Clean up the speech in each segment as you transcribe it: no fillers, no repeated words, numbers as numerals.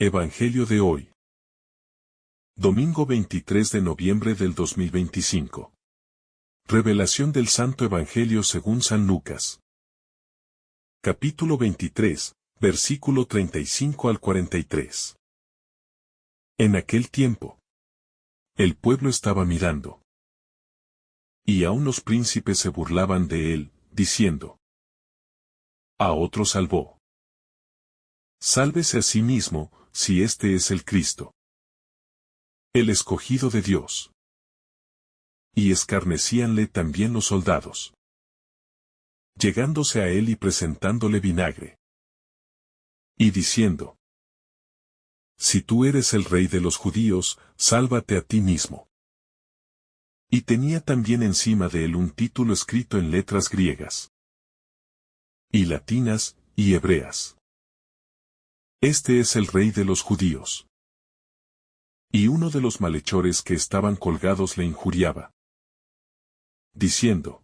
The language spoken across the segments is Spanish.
Evangelio de hoy. Domingo 23 de noviembre del 2025. Revelación del Santo Evangelio según San Lucas. Capítulo 23, versículo 35 al 43. En aquel tiempo, el pueblo estaba mirando. Y aun los príncipes se burlaban de él, diciendo: A otro salvó. Sálvese a sí mismo, si este es el Cristo, el escogido de Dios. Y escarnecíanle también los soldados, llegándose a él y presentándole vinagre, y diciendo: Si tú eres el rey de los judíos, sálvate a ti mismo. Y tenía también encima de él un título escrito en letras griegas, y latinas, y hebreas: Este es el rey de los judíos. Y uno de los malhechores que estaban colgados le injuriaba, diciendo: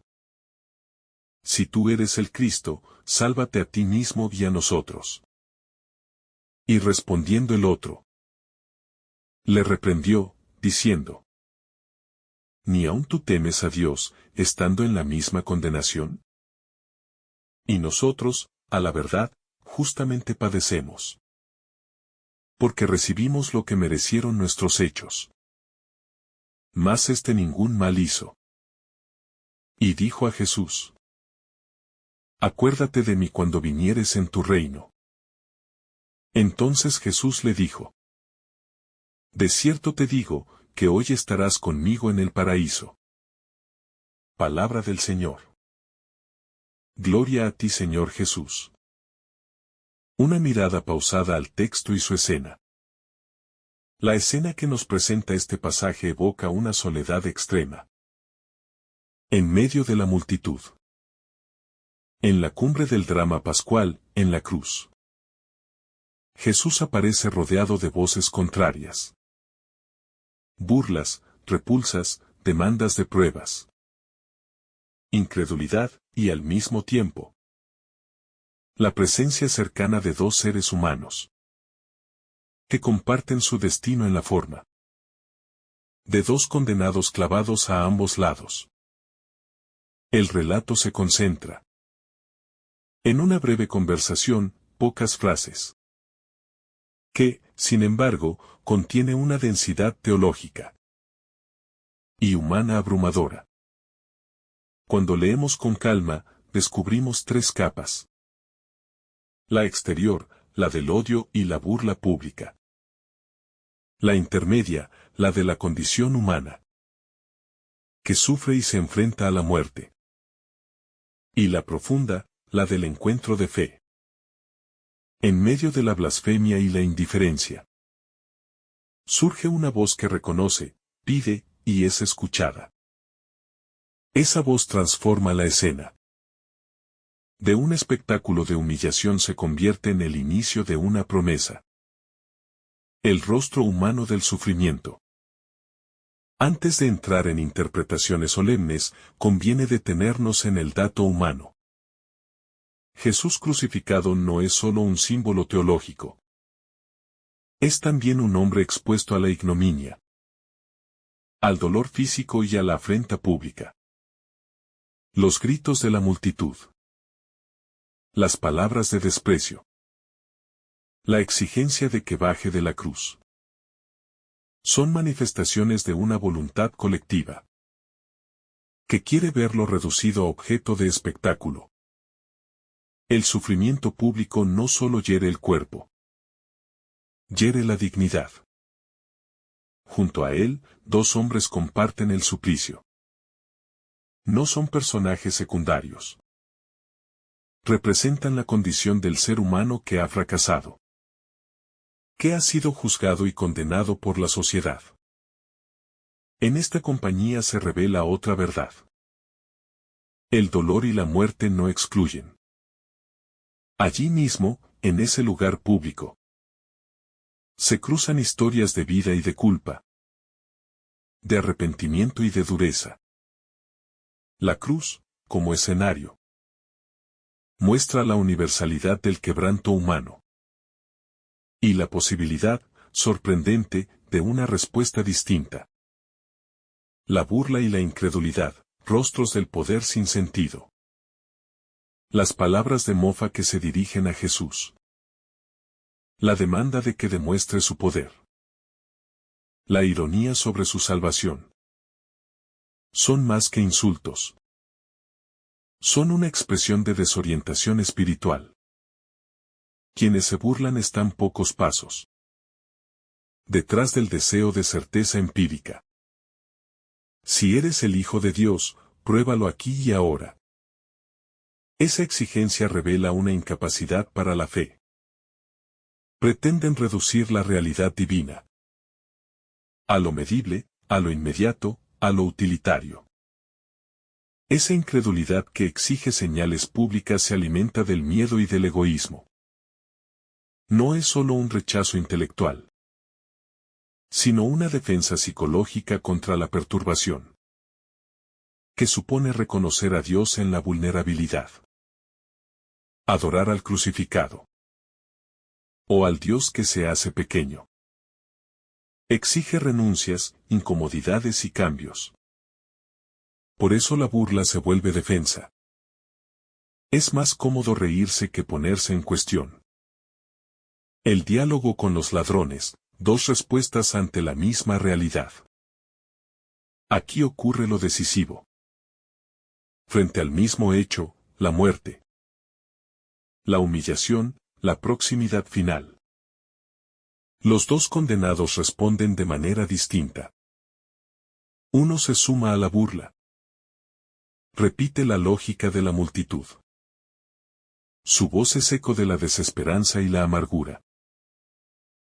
Si tú eres el Cristo, sálvate a ti mismo y a nosotros. Y respondiendo el otro, le reprendió, diciendo: ¿Ni aun tú temes a Dios, estando en la misma condenación? Y nosotros, a la verdad, justamente padecemos, porque recibimos lo que merecieron nuestros hechos. Mas este ningún mal hizo. Y dijo a Jesús: Acuérdate de mí cuando vinieres en tu reino. Entonces Jesús le dijo: De cierto te digo, que hoy estarás conmigo en el paraíso. Palabra del Señor. Gloria a ti, Señor Jesús. Una mirada pausada al texto y su escena. La escena que nos presenta este pasaje evoca una soledad extrema. En medio de la multitud. En la cumbre del drama pascual, en la cruz. Jesús aparece rodeado de voces contrarias. Burlas, repulsas, demandas de pruebas. Incredulidad, y al mismo tiempo, la presencia cercana de dos seres humanos, que comparten su destino en la forma de dos condenados clavados a ambos lados. El relato se concentra en una breve conversación, pocas frases, que, sin embargo, contiene una densidad teológica y humana abrumadora. Cuando leemos con calma, descubrimos tres capas: la exterior, la del odio y la burla pública; la intermedia, la de la condición humana, que sufre y se enfrenta a la muerte; y la profunda, la del encuentro de fe. En medio de la blasfemia y la indiferencia, surge una voz que reconoce, pide, y es escuchada. Esa voz transforma la escena. De un espectáculo de humillación se convierte en el inicio de una promesa. El rostro humano del sufrimiento. Antes de entrar en interpretaciones solemnes, conviene detenernos en el dato humano. Jesús crucificado no es solo un símbolo teológico. Es también un hombre expuesto a la ignominia, al dolor físico y a la afrenta pública. Los gritos de la multitud. Las palabras de desprecio. La exigencia de que baje de la cruz. Son manifestaciones de una voluntad colectiva, que quiere verlo reducido a objeto de espectáculo. El sufrimiento público no solo hiere el cuerpo, hiere la dignidad. Junto a él, dos hombres comparten el suplicio. No son personajes secundarios. Representan la condición del ser humano que ha fracasado, que ha sido juzgado y condenado por la sociedad. En esta compañía se revela otra verdad. El dolor y la muerte no excluyen. Allí mismo, en ese lugar público, se cruzan historias de vida y de culpa, de arrepentimiento y de dureza. La cruz, como escenario, muestra la universalidad del quebranto humano. Y la posibilidad, sorprendente, de una respuesta distinta. La burla y la incredulidad, rostros del poder sin sentido. Las palabras de mofa que se dirigen a Jesús. La demanda de que demuestre su poder. La ironía sobre su salvación. Son más que insultos. Son una expresión de desorientación espiritual. Quienes se burlan están pocos pasos detrás del deseo de certeza empírica. Si eres el Hijo de Dios, pruébalo aquí y ahora. Esa exigencia revela una incapacidad para la fe. Pretenden reducir la realidad divina a lo medible, a lo inmediato, a lo utilitario. Esa incredulidad que exige señales públicas se alimenta del miedo y del egoísmo. No es solo un rechazo intelectual, sino una defensa psicológica contra la perturbación, que supone reconocer a Dios en la vulnerabilidad. Adorar al crucificado. O al Dios que se hace pequeño. Exige renuncias, incomodidades y cambios. Por eso la burla se vuelve defensa. Es más cómodo reírse que ponerse en cuestión. El diálogo con los ladrones, dos respuestas ante la misma realidad. Aquí ocurre lo decisivo. Frente al mismo hecho, la muerte. La humillación, la proximidad final. Los dos condenados responden de manera distinta. Uno se suma a la burla. Repite la lógica de la multitud. Su voz es eco de la desesperanza y la amargura.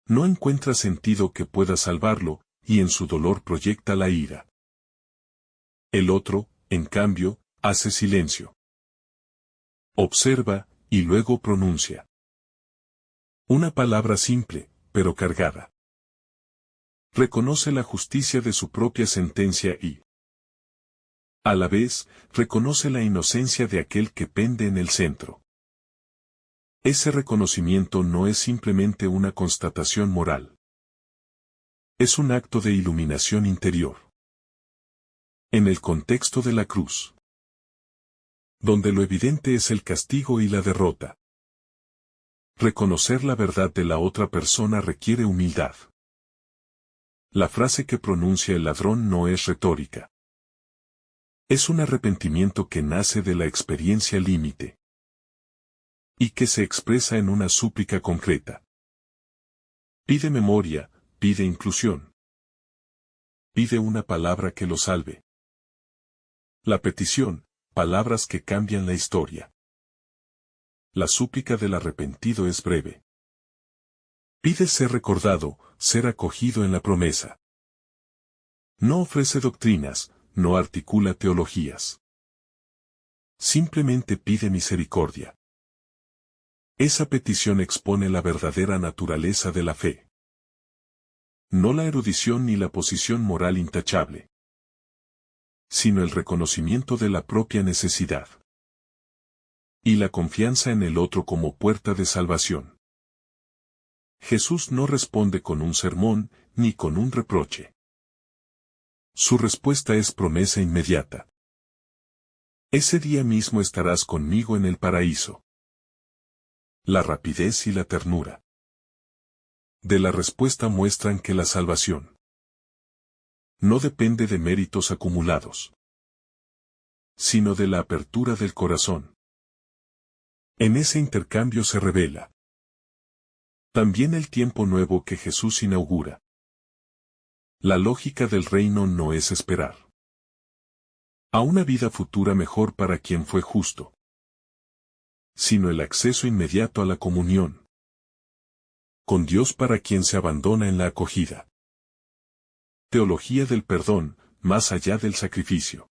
No encuentra sentido que pueda salvarlo, y en su dolor proyecta la ira. El otro, en cambio, hace silencio. Observa, y luego pronuncia. Una palabra simple, pero cargada. Reconoce la justicia de su propia sentencia y, a la vez, reconoce la inocencia de aquel que pende en el centro. Ese reconocimiento no es simplemente una constatación moral. Es un acto de iluminación interior. En el contexto de la cruz, donde lo evidente es el castigo y la derrota, reconocer la verdad de la otra persona requiere humildad. La frase que pronuncia el ladrón no es retórica. Es un arrepentimiento que nace de la experiencia límite y que se expresa en una súplica concreta. Pide memoria, pide inclusión. Pide una palabra que lo salve. La petición, palabras que cambian la historia. La súplica del arrepentido es breve. Pide ser recordado, ser acogido en la promesa. No ofrece doctrinas, no articula teologías. Simplemente pide misericordia. Esa petición expone la verdadera naturaleza de la fe. No la erudición ni la posición moral intachable, sino el reconocimiento de la propia necesidad. Y la confianza en el otro como puerta de salvación. Jesús no responde con un sermón, ni con un reproche. Su respuesta es promesa inmediata. Ese día mismo estarás conmigo en el paraíso. La rapidez y la ternura de la respuesta muestran que la salvación no depende de méritos acumulados, sino de la apertura del corazón. En ese intercambio se revela también el tiempo nuevo que Jesús inaugura. La lógica del reino no es esperar a una vida futura mejor para quien fue justo, sino el acceso inmediato a la comunión con Dios para quien se abandona en la acogida. Teología del perdón, más allá del sacrificio.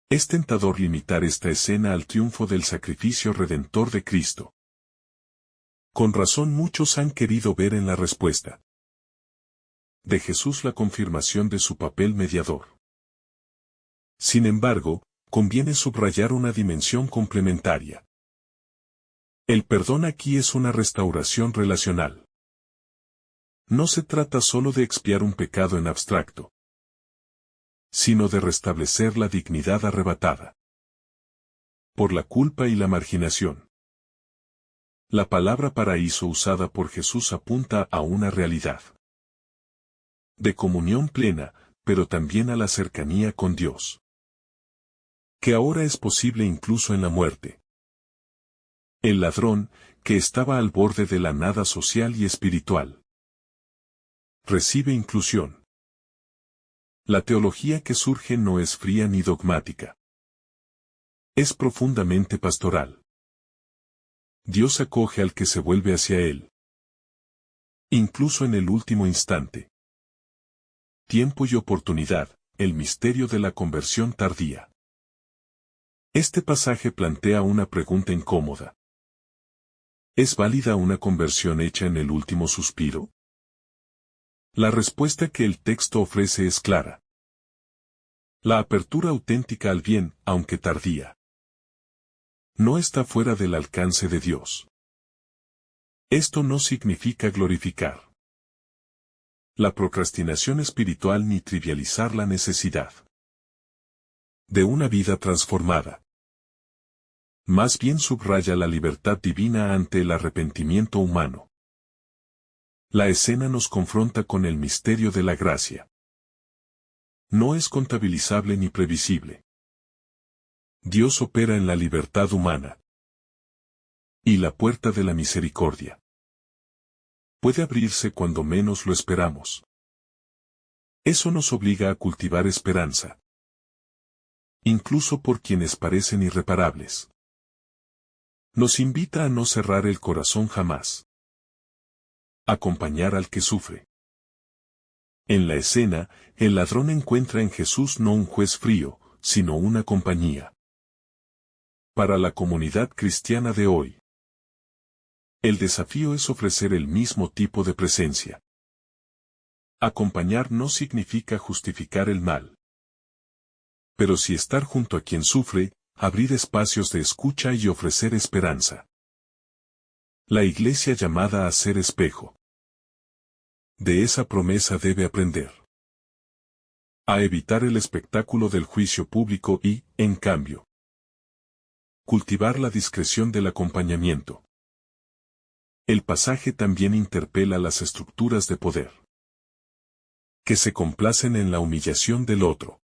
Es tentador limitar esta escena al triunfo del sacrificio redentor de Cristo. Con razón muchos han querido ver en la respuesta de Jesús la confirmación de su papel mediador. Sin embargo, conviene subrayar una dimensión complementaria. El perdón aquí es una restauración relacional. No se trata solo de expiar un pecado en abstracto, sino de restablecer la dignidad arrebatada por la culpa y la marginación. La palabra paraíso usada por Jesús apunta a una realidad de comunión plena, pero también a la cercanía con Dios, que ahora es posible incluso en la muerte. El ladrón, que estaba al borde de la nada social y espiritual, recibe inclusión. La teología que surge no es fría ni dogmática. Es profundamente pastoral. Dios acoge al que se vuelve hacia Él, incluso en el último instante. Tiempo y oportunidad, el misterio de la conversión tardía. Este pasaje plantea una pregunta incómoda. ¿Es válida una conversión hecha en el último suspiro? La respuesta que el texto ofrece es clara. La apertura auténtica al bien, aunque tardía, no está fuera del alcance de Dios. Esto no significa glorificar la procrastinación espiritual ni trivializar la necesidad de una vida transformada. Más bien subraya la libertad divina ante el arrepentimiento humano. La escena nos confronta con el misterio de la gracia. No es contabilizable ni previsible. Dios opera en la libertad humana. Y la puerta de la misericordia puede abrirse cuando menos lo esperamos. Eso nos obliga a cultivar esperanza, incluso por quienes parecen irreparables. Nos invita a no cerrar el corazón jamás. Acompañar al que sufre. En la escena, el ladrón encuentra en Jesús no un juez frío, sino una compañía. Para la comunidad cristiana de hoy, el desafío es ofrecer el mismo tipo de presencia. Acompañar no significa justificar el mal, pero sí estar junto a quien sufre, abrir espacios de escucha y ofrecer esperanza. La iglesia llamada a ser espejo. De esa promesa debe aprender a evitar el espectáculo del juicio público y, en cambio, cultivar la discreción del acompañamiento. El pasaje también interpela las estructuras de poder, que se complacen en la humillación del otro.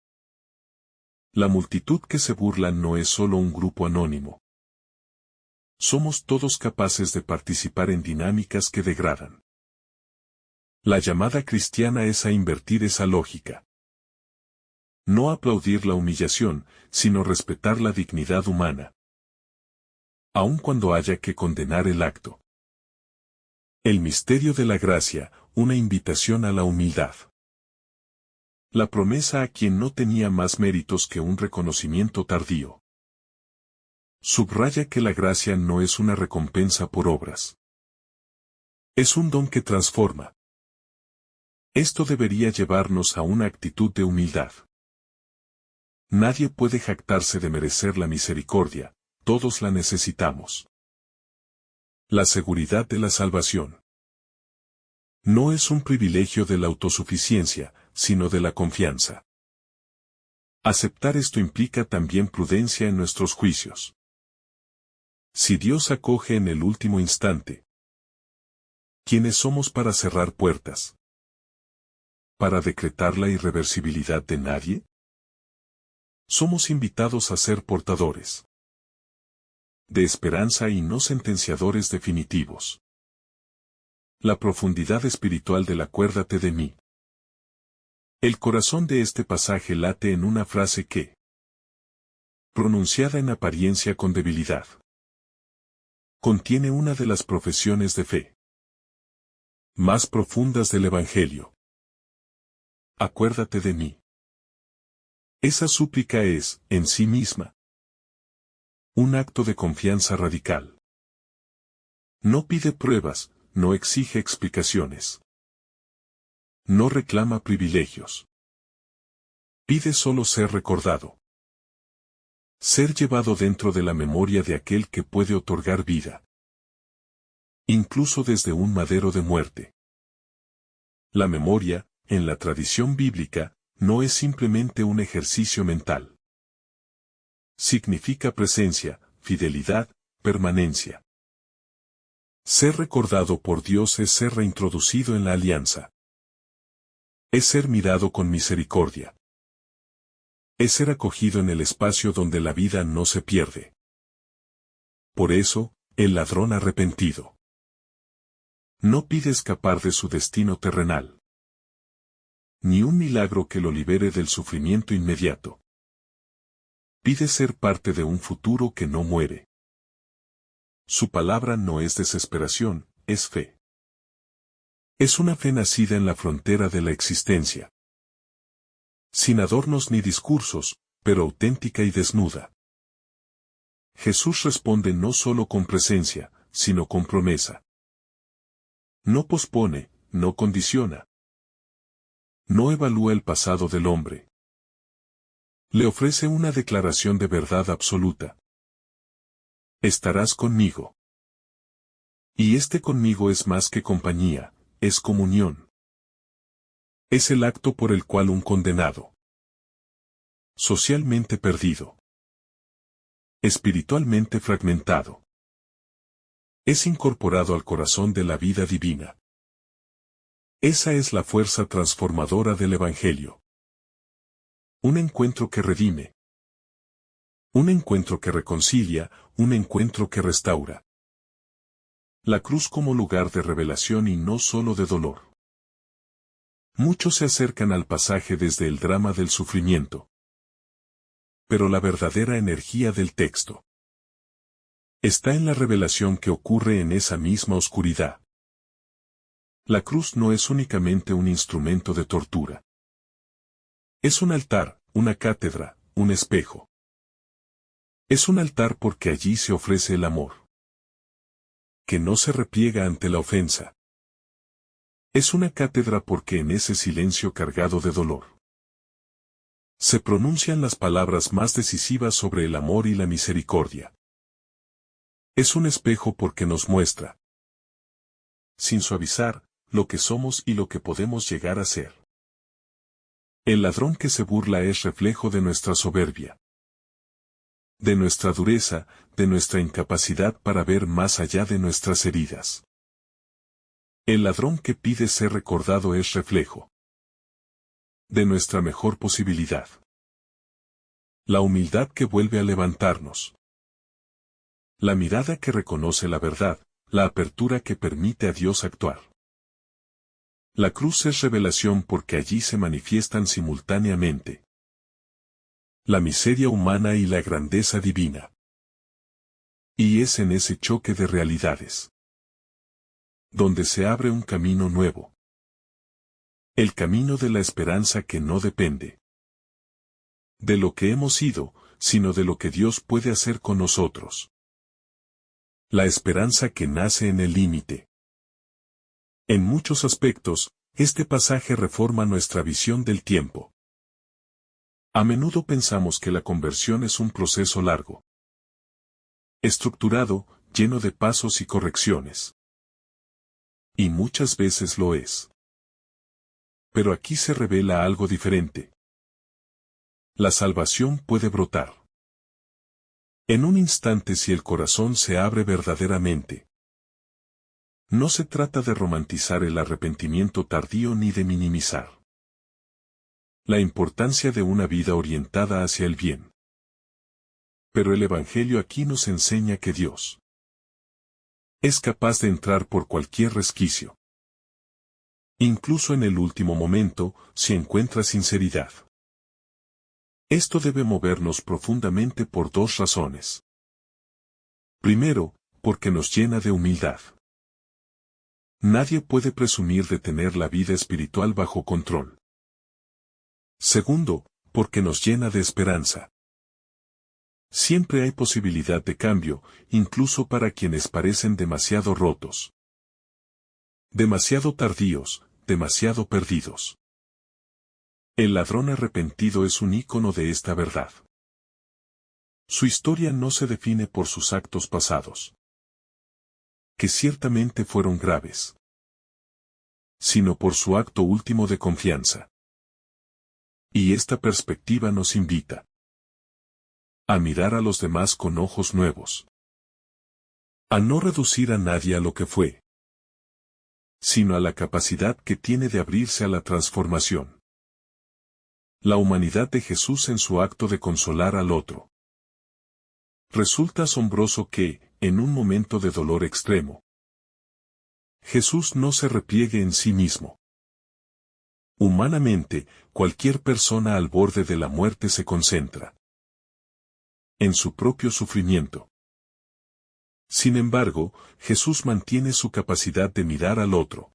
La multitud que se burla no es solo un grupo anónimo. Somos todos capaces de participar en dinámicas que degradan. La llamada cristiana es a invertir esa lógica. No aplaudir la humillación, sino respetar la dignidad humana, aun cuando haya que condenar el acto. El misterio de la gracia, una invitación a la humildad. La promesa a quien no tenía más méritos que un reconocimiento tardío. Subraya que la gracia no es una recompensa por obras. Es un don que transforma. Esto debería llevarnos a una actitud de humildad. Nadie puede jactarse de merecer la misericordia, todos la necesitamos. La seguridad de la salvación. No es un privilegio de la autosuficiencia, sino de la confianza. Aceptar esto implica también prudencia en nuestros juicios. Si Dios acoge en el último instante, ¿quiénes somos para cerrar puertas? ¿Para decretar la irreversibilidad de nadie? Somos invitados a ser portadores de esperanza y no sentenciadores definitivos. La profundidad espiritual del acuérdate de mí. El corazón de este pasaje late en una frase que, pronunciada en apariencia con debilidad, contiene una de las profesiones de fe más profundas del Evangelio. Acuérdate de mí. Esa súplica es, en sí misma, un acto de confianza radical. No pide pruebas, no exige explicaciones. No reclama privilegios. Pide solo ser recordado. Ser llevado dentro de la memoria de aquel que puede otorgar vida. incluso desde un madero de muerte. La memoria, en la tradición bíblica, no es simplemente un ejercicio mental. Significa presencia, fidelidad, permanencia. Ser recordado por Dios es ser reintroducido en la alianza. Es ser mirado con misericordia. Es ser acogido en el espacio donde la vida no se pierde. Por eso, el ladrón arrepentido no pide escapar de su destino terrenal, ni un milagro que lo libere del sufrimiento inmediato. Pide ser parte de un futuro que no muere. Su palabra no es desesperación, es fe. Es una fe nacida en la frontera de la existencia. Sin adornos ni discursos, pero auténtica y desnuda. Jesús responde no solo con presencia, sino con promesa. No pospone, no condiciona. No evalúa el pasado del hombre. Le ofrece una declaración de verdad absoluta. Estarás conmigo. Y este conmigo es más que compañía, es comunión. Es el acto por el cual un condenado, socialmente perdido, espiritualmente fragmentado, es incorporado al corazón de la vida divina. Esa es la fuerza transformadora del Evangelio. Un encuentro que redime. Un encuentro que reconcilia, un encuentro que restaura. La cruz como lugar de revelación y no solo de dolor. Muchos se acercan al pasaje desde el drama del sufrimiento. Pero la verdadera energía del texto está en la revelación que ocurre en esa misma oscuridad. La cruz no es únicamente un instrumento de tortura. Es un altar, una cátedra, un espejo. Es un altar porque allí se ofrece el amor, que no se repliega ante la ofensa. Es una cátedra porque en ese silencio cargado de dolor se pronuncian las palabras más decisivas sobre el amor y la misericordia. Es un espejo porque nos muestra, sin suavizar, lo que somos y lo que podemos llegar a ser. El ladrón que se burla es reflejo de nuestra soberbia, de nuestra dureza, de nuestra incapacidad para ver más allá de nuestras heridas. El ladrón que pide ser recordado es reflejo de nuestra mejor posibilidad. La humildad que vuelve a levantarnos. La mirada que reconoce la verdad, la apertura que permite a Dios actuar. La cruz es revelación porque allí se manifiestan simultáneamente la miseria humana y la grandeza divina. Y es en ese choque de realidades donde se abre un camino nuevo. El camino de la esperanza que no depende de lo que hemos sido, sino de lo que Dios puede hacer con nosotros. La esperanza que nace en el límite. En muchos aspectos, este pasaje reforma nuestra visión del tiempo. A menudo pensamos que la conversión es un proceso largo, estructurado, lleno de pasos y correcciones. Y muchas veces lo es. Pero aquí se revela algo diferente. La salvación puede brotar en un instante si el corazón se abre verdaderamente. No se trata de romantizar el arrepentimiento tardío ni de minimizar la importancia de una vida orientada hacia el bien. Pero el Evangelio aquí nos enseña que Dios es capaz de entrar por cualquier resquicio. Incluso en el último momento, si encuentra sinceridad. Esto debe movernos profundamente por dos razones. Primero, porque nos llena de humildad. Nadie puede presumir de tener la vida espiritual bajo control. Segundo, porque nos llena de esperanza. Siempre hay posibilidad de cambio, incluso para quienes parecen demasiado rotos. Demasiado tardíos, demasiado perdidos. El ladrón arrepentido es un ícono de esta verdad. Su historia no se define por sus actos pasados. que ciertamente fueron graves, sino por su acto último de confianza. Y esta perspectiva nos invita a mirar a los demás con ojos nuevos, a no reducir a nadie a lo que fue, sino a la capacidad que tiene de abrirse a la transformación. La humanidad de Jesús en su acto de consolar al otro. Resulta asombroso que, en un momento de dolor extremo, Jesús no se repliegue en sí mismo. Humanamente, cualquier persona al borde de la muerte se concentra en su propio sufrimiento. Sin embargo, Jesús mantiene su capacidad de mirar al otro,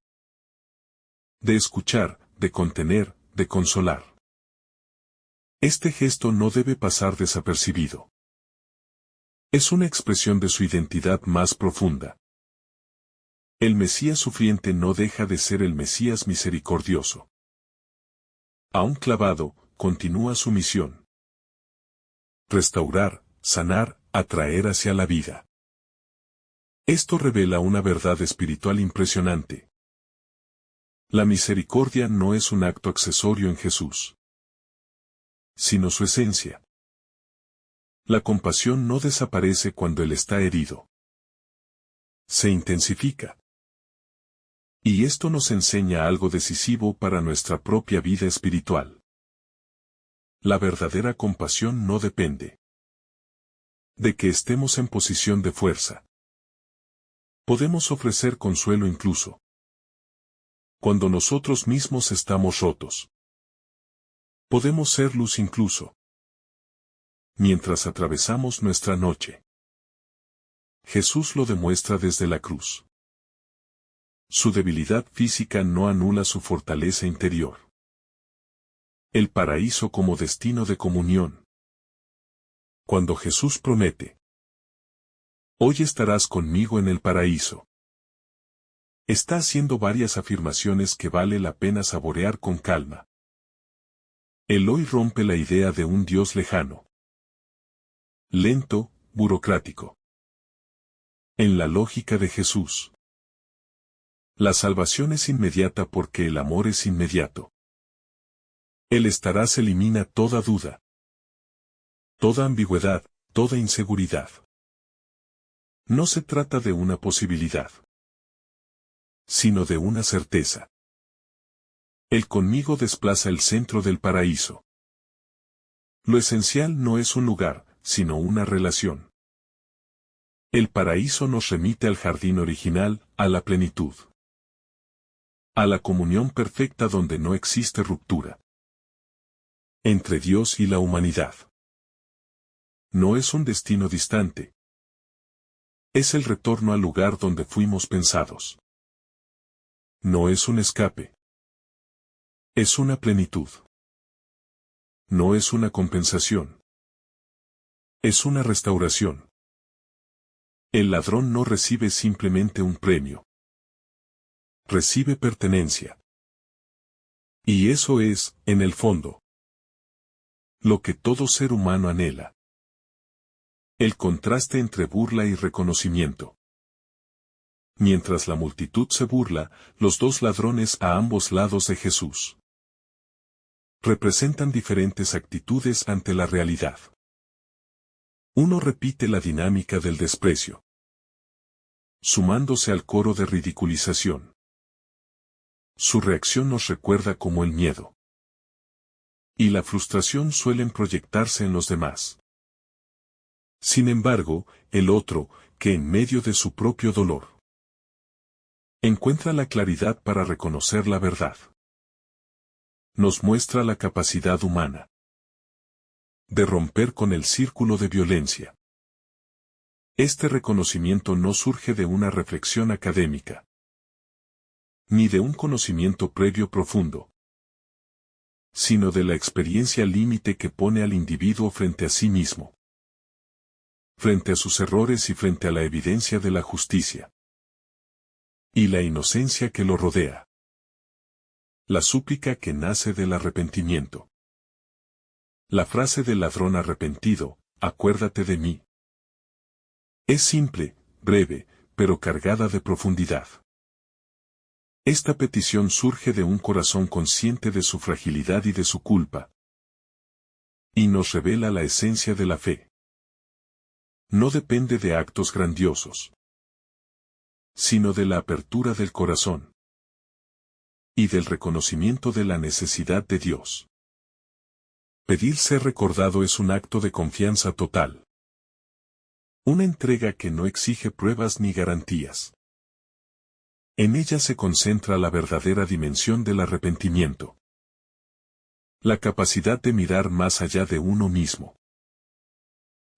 de escuchar, de contener, de consolar. Este gesto no debe pasar desapercibido. Es una expresión de su identidad más profunda. El Mesías sufriente no deja de ser el Mesías misericordioso. Aún clavado, continúa su misión. Restaurar, sanar, atraer hacia la vida. Esto revela una verdad espiritual impresionante. La misericordia no es un acto accesorio en Jesús, sino su esencia. La compasión no desaparece cuando Él está herido. Se intensifica. Y esto nos enseña algo decisivo para nuestra propia vida espiritual. La verdadera compasión no depende de que estemos en posición de fuerza. Podemos ofrecer consuelo incluso cuando nosotros mismos estamos rotos. Podemos ser luz incluso mientras atravesamos nuestra noche. Jesús lo demuestra desde la cruz. Su debilidad física no anula su fortaleza interior. El paraíso como destino de comunión. Cuando Jesús promete: hoy estarás conmigo en el paraíso, está haciendo varias afirmaciones que vale la pena saborear con calma. El hoy rompe la idea de un Dios lejano, lento, burocrático. En la lógica de Jesús, la salvación es inmediata porque el amor es inmediato. El estarás elimina toda duda, toda ambigüedad, toda inseguridad. No se trata de una posibilidad, sino de una certeza. El conmigo desplaza el centro del paraíso. Lo esencial no es un lugar, sino una relación. El paraíso nos remite al jardín original, a la plenitud, a la comunión perfecta donde no existe ruptura entre Dios y la humanidad. No es un destino distante. Es el retorno al lugar donde fuimos pensados. No es un escape. Es una plenitud. No es una compensación. Es una restauración. El ladrón no recibe simplemente un premio. Recibe pertenencia. Y eso es, en el fondo, lo que todo ser humano anhela. El contraste entre burla y reconocimiento. Mientras la multitud se burla, los dos ladrones a ambos lados de Jesús representan diferentes actitudes ante la realidad. Uno repite la dinámica del desprecio, sumándose al coro de ridiculización. Su reacción nos recuerda cómo el miedo y la frustración suelen proyectarse en los demás. Sin embargo, el otro, que en medio de su propio dolor, encuentra la claridad para reconocer la verdad, nos muestra la capacidad humana de romper con el círculo de violencia. Este reconocimiento no surge de una reflexión académica, ni de un conocimiento previo profundo, sino de la experiencia límite que pone al individuo frente a sí mismo, frente a sus errores y frente a la evidencia de la justicia y la inocencia que lo rodea. La súplica que nace del arrepentimiento. La frase del ladrón arrepentido: acuérdate de mí. Es simple, breve, pero cargada de profundidad. Esta petición surge de un corazón consciente de su fragilidad y de su culpa, y nos revela la esencia de la fe. No depende de actos grandiosos, sino de la apertura del corazón y del reconocimiento de la necesidad de Dios. Pedir ser recordado es un acto de confianza total. Una entrega que no exige pruebas ni garantías. En ella se concentra la verdadera dimensión del arrepentimiento. La capacidad de mirar más allá de uno mismo.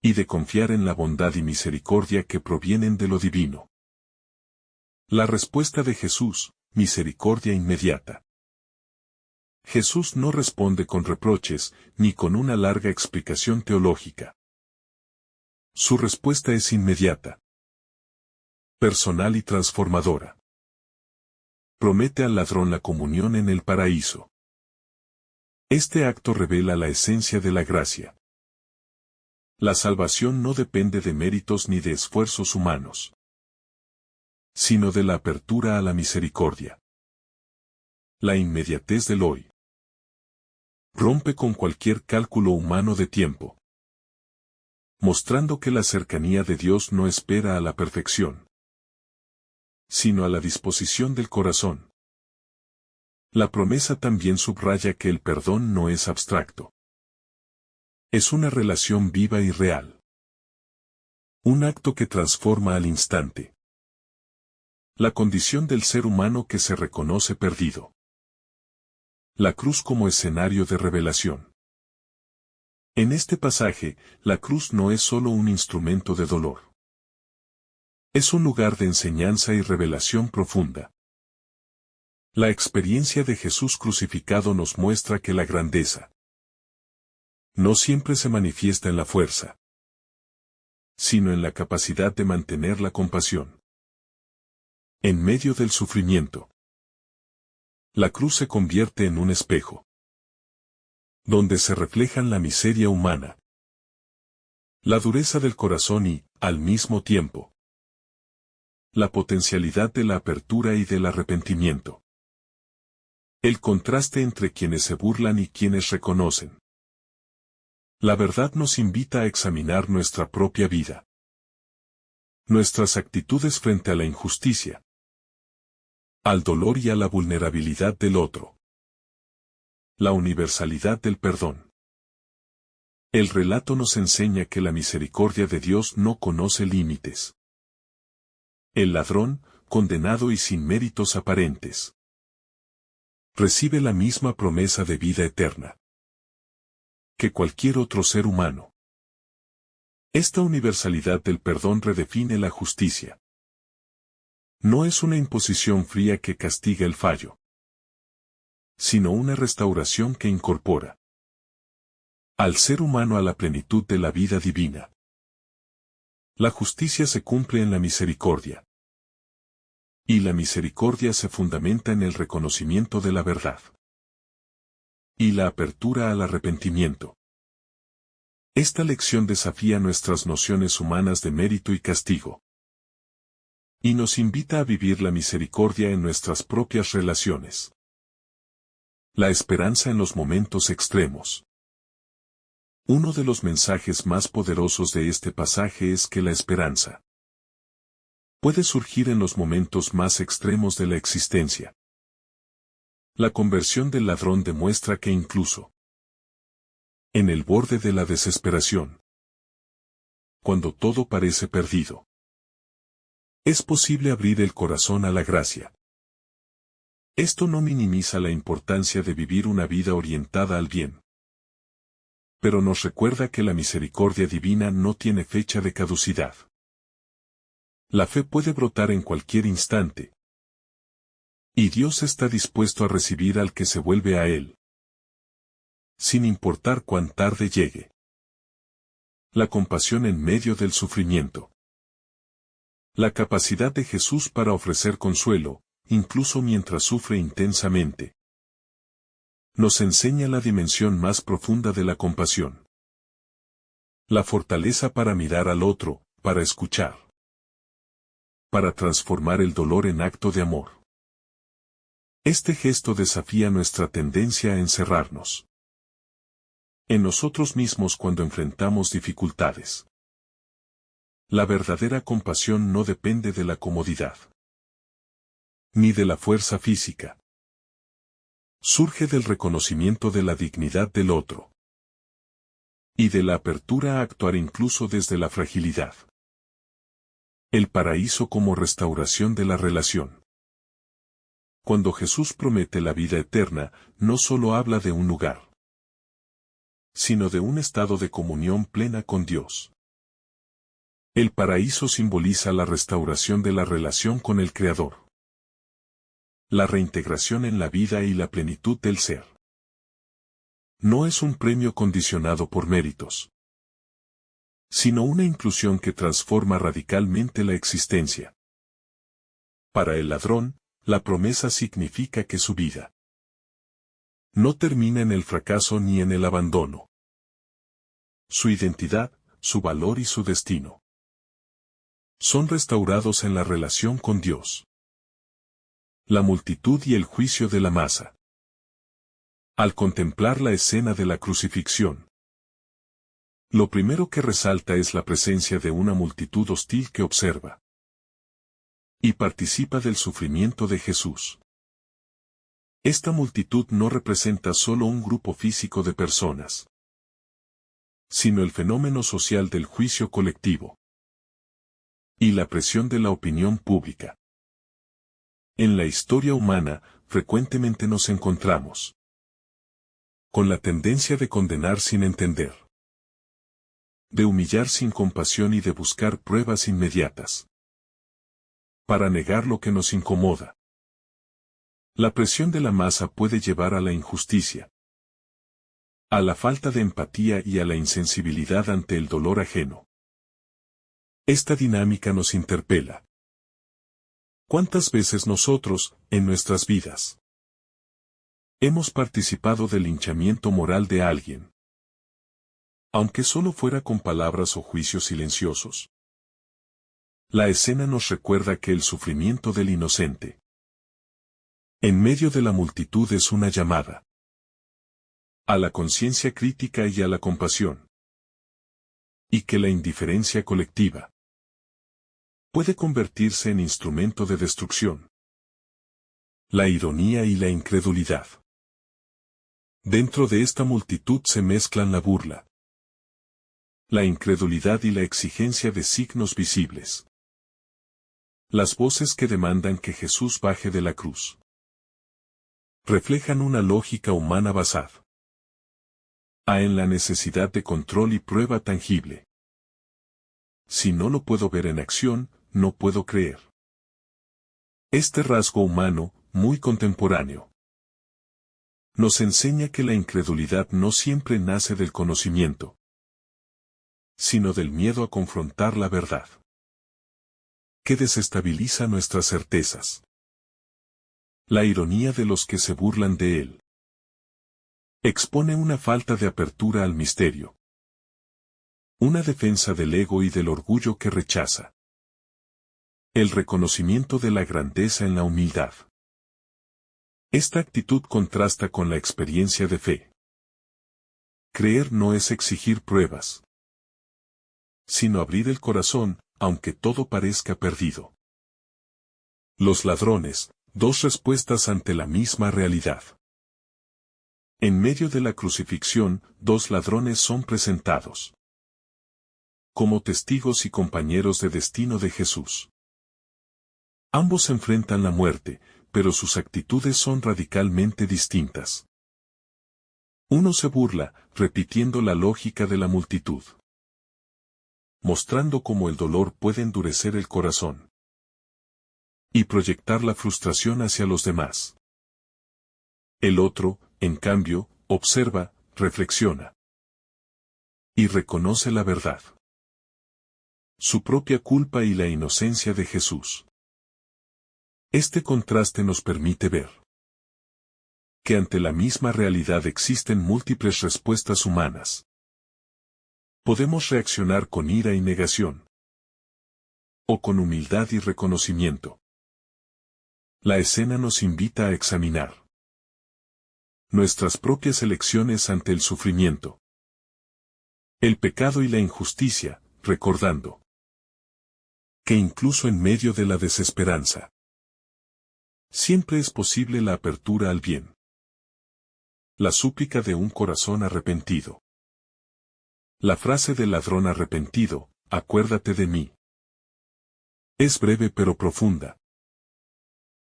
Y de confiar en la bondad y misericordia que provienen de lo divino. La respuesta de Jesús, misericordia inmediata. Jesús no responde con reproches, ni con una larga explicación teológica. Su respuesta es inmediata, personal y transformadora. Promete al ladrón la comunión en el paraíso. Este acto revela la esencia de la gracia. La salvación no depende de méritos ni de esfuerzos humanos, sino de la apertura a la misericordia. La inmediatez del hoy rompe con cualquier cálculo humano de tiempo, mostrando que la cercanía de Dios no espera a la perfección, sino a la disposición del corazón. La promesa también subraya que el perdón no es abstracto. Es una relación viva y real. Un acto que transforma al instante. La condición del ser humano que se reconoce perdido. La cruz como escenario de revelación. En este pasaje, la cruz no es solo un instrumento de dolor. Es un lugar de enseñanza y revelación profunda. La experiencia de Jesús crucificado nos muestra que la grandeza no siempre se manifiesta en la fuerza, sino en la capacidad de mantener la compasión. En medio del sufrimiento, la cruz se convierte en un espejo, donde se reflejan la miseria humana, la dureza del corazón y, al mismo tiempo, la potencialidad de la apertura y del arrepentimiento. El contraste entre quienes se burlan y quienes reconocen. La verdad nos invita a examinar nuestra propia vida. Nuestras actitudes frente a la injusticia, al dolor y a la vulnerabilidad del otro. La universalidad del perdón. El relato nos enseña que la misericordia de Dios no conoce límites. El ladrón, condenado y sin méritos aparentes, recibe la misma promesa de vida eterna que cualquier otro ser humano. Esta universalidad del perdón redefine la justicia. No es una imposición fría que castiga el fallo, sino una restauración que incorpora al ser humano a la plenitud de la vida divina. La justicia se cumple en la misericordia, y la misericordia se fundamenta en el reconocimiento de la verdad y la apertura al arrepentimiento. Esta lección desafía nuestras nociones humanas de mérito y castigo, y nos invita a vivir la misericordia en nuestras propias relaciones. La esperanza en los momentos extremos. Uno de los mensajes más poderosos de este pasaje es que la esperanza puede surgir en los momentos más extremos de la existencia. La conversión del ladrón demuestra que incluso en el borde de la desesperación, cuando todo parece perdido, es posible abrir el corazón a la gracia. Esto no minimiza la importancia de vivir una vida orientada al bien, pero nos recuerda que la misericordia divina no tiene fecha de caducidad. La fe puede brotar en cualquier instante, y Dios está dispuesto a recibir al que se vuelve a Él, sin importar cuán tarde llegue. La compasión en medio del sufrimiento. La capacidad de Jesús para ofrecer consuelo, incluso mientras sufre intensamente, nos enseña la dimensión más profunda de la compasión. La fortaleza para mirar al otro, para escuchar, para transformar el dolor en acto de amor. Este gesto desafía nuestra tendencia a encerrarnos en nosotros mismos cuando enfrentamos dificultades. La verdadera compasión no depende de la comodidad, ni de la fuerza física. Surge del reconocimiento de la dignidad del otro y de la apertura a actuar incluso desde la fragilidad. El paraíso como restauración de la relación. Cuando Jesús promete la vida eterna, no solo habla de un lugar, sino de un estado de comunión plena con Dios. El paraíso simboliza la restauración de la relación con el Creador, la reintegración en la vida y la plenitud del ser. No es un premio condicionado por méritos, sino una inclusión que transforma radicalmente la existencia. Para el ladrón, la promesa significa que su vida no termina en el fracaso ni en el abandono. Su identidad, su valor y su destino son restaurados en la relación con Dios. La multitud y el juicio de la masa. Al contemplar la escena de la crucifixión, lo primero que resalta es la presencia de una multitud hostil que observa y participa del sufrimiento de Jesús. Esta multitud no representa solo un grupo físico de personas, sino el fenómeno social del juicio colectivo y la presión de la opinión pública. En la historia humana, frecuentemente nos encontramos con la tendencia de condenar sin entender, de humillar sin compasión y de buscar pruebas inmediatas para negar lo que nos incomoda. La presión de la masa puede llevar a la injusticia, a la falta de empatía y a la insensibilidad ante el dolor ajeno. Esta dinámica nos interpela. ¿Cuántas veces nosotros, en nuestras vidas, hemos participado del linchamiento moral de alguien, aunque solo fuera con palabras o juicios silenciosos? La escena nos recuerda que el sufrimiento del inocente en medio de la multitud es una llamada a la conciencia crítica y a la compasión, y que la indiferencia colectiva puede convertirse en instrumento de destrucción. La ironía y la incredulidad. Dentro de esta multitud se mezclan la burla, la incredulidad y la exigencia de signos visibles. Las voces que demandan que Jesús baje de la cruz reflejan una lógica humana basada en la necesidad de control y prueba tangible. Si no lo puedo ver en acción, no puedo creer. Este rasgo humano, muy contemporáneo, nos enseña que la incredulidad no siempre nace del conocimiento, sino del miedo a confrontar la verdad, que desestabiliza nuestras certezas. La ironía de los que se burlan de él expone una falta de apertura al misterio, una defensa del ego y del orgullo que rechaza el reconocimiento de la grandeza en la humildad. Esta actitud contrasta con la experiencia de fe. Creer no es exigir pruebas, sino abrir el corazón, aunque todo parezca perdido. Los ladrones, dos respuestas ante la misma realidad. En medio de la crucifixión, dos ladrones son presentados como testigos y compañeros de destino de Jesús. Ambos enfrentan la muerte, pero sus actitudes son radicalmente distintas. Uno se burla, repitiendo la lógica de la multitud, mostrando cómo el dolor puede endurecer el corazón y proyectar la frustración hacia los demás. El otro, en cambio, observa, reflexiona y reconoce la verdad, su propia culpa y la inocencia de Jesús. Este contraste nos permite ver que ante la misma realidad existen múltiples respuestas humanas. Podemos reaccionar con ira y negación, o con humildad y reconocimiento. La escena nos invita a examinar nuestras propias elecciones ante el sufrimiento, el pecado y la injusticia, recordando que incluso en medio de la desesperanza, siempre es posible la apertura al bien. La súplica de un corazón arrepentido. La frase del ladrón arrepentido, acuérdate de mí. Es breve pero profunda.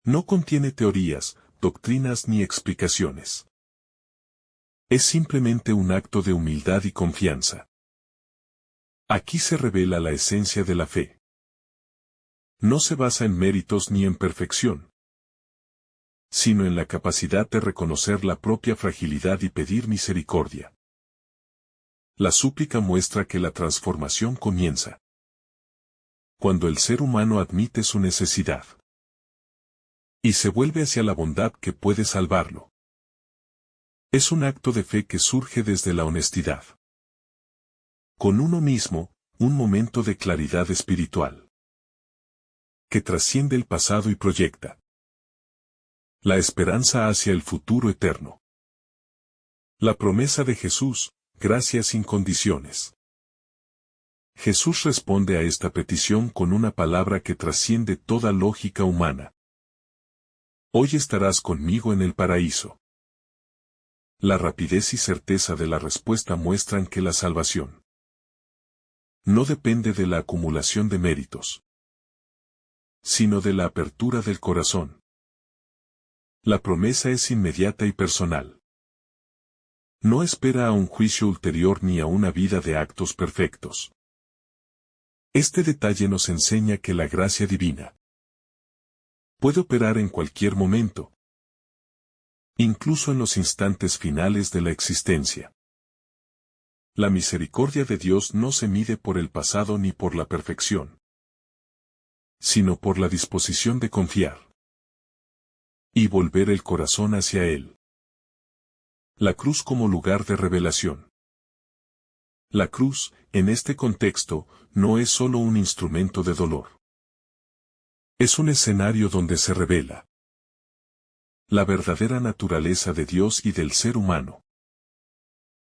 No contiene teorías, doctrinas ni explicaciones. Es simplemente un acto de humildad y confianza. Aquí se revela la esencia de la fe. No se basa en méritos ni en perfección, sino en la capacidad de reconocer la propia fragilidad y pedir misericordia. La súplica muestra que la transformación comienza cuando el ser humano admite su necesidad y se vuelve hacia la bondad que puede salvarlo. Es un acto de fe que surge desde la honestidad con uno mismo, un momento de claridad espiritual que trasciende el pasado y proyecta la esperanza hacia el futuro eterno. La promesa de Jesús, gracia sin condiciones. Jesús responde a esta petición con una palabra que trasciende toda lógica humana. Hoy estarás conmigo en el paraíso. La rapidez y certeza de la respuesta muestran que la salvación no depende de la acumulación de méritos, sino de la apertura del corazón. La promesa es inmediata y personal. No espera a un juicio ulterior ni a una vida de actos perfectos. Este detalle nos enseña que la gracia divina puede operar en cualquier momento, incluso en los instantes finales de la existencia. La misericordia de Dios no se mide por el pasado ni por la perfección, sino por la disposición de confiar y volver el corazón hacia Él. La cruz como lugar de revelación. La cruz, en este contexto, no es solo un instrumento de dolor. Es un escenario donde se revela la verdadera naturaleza de Dios y del ser humano.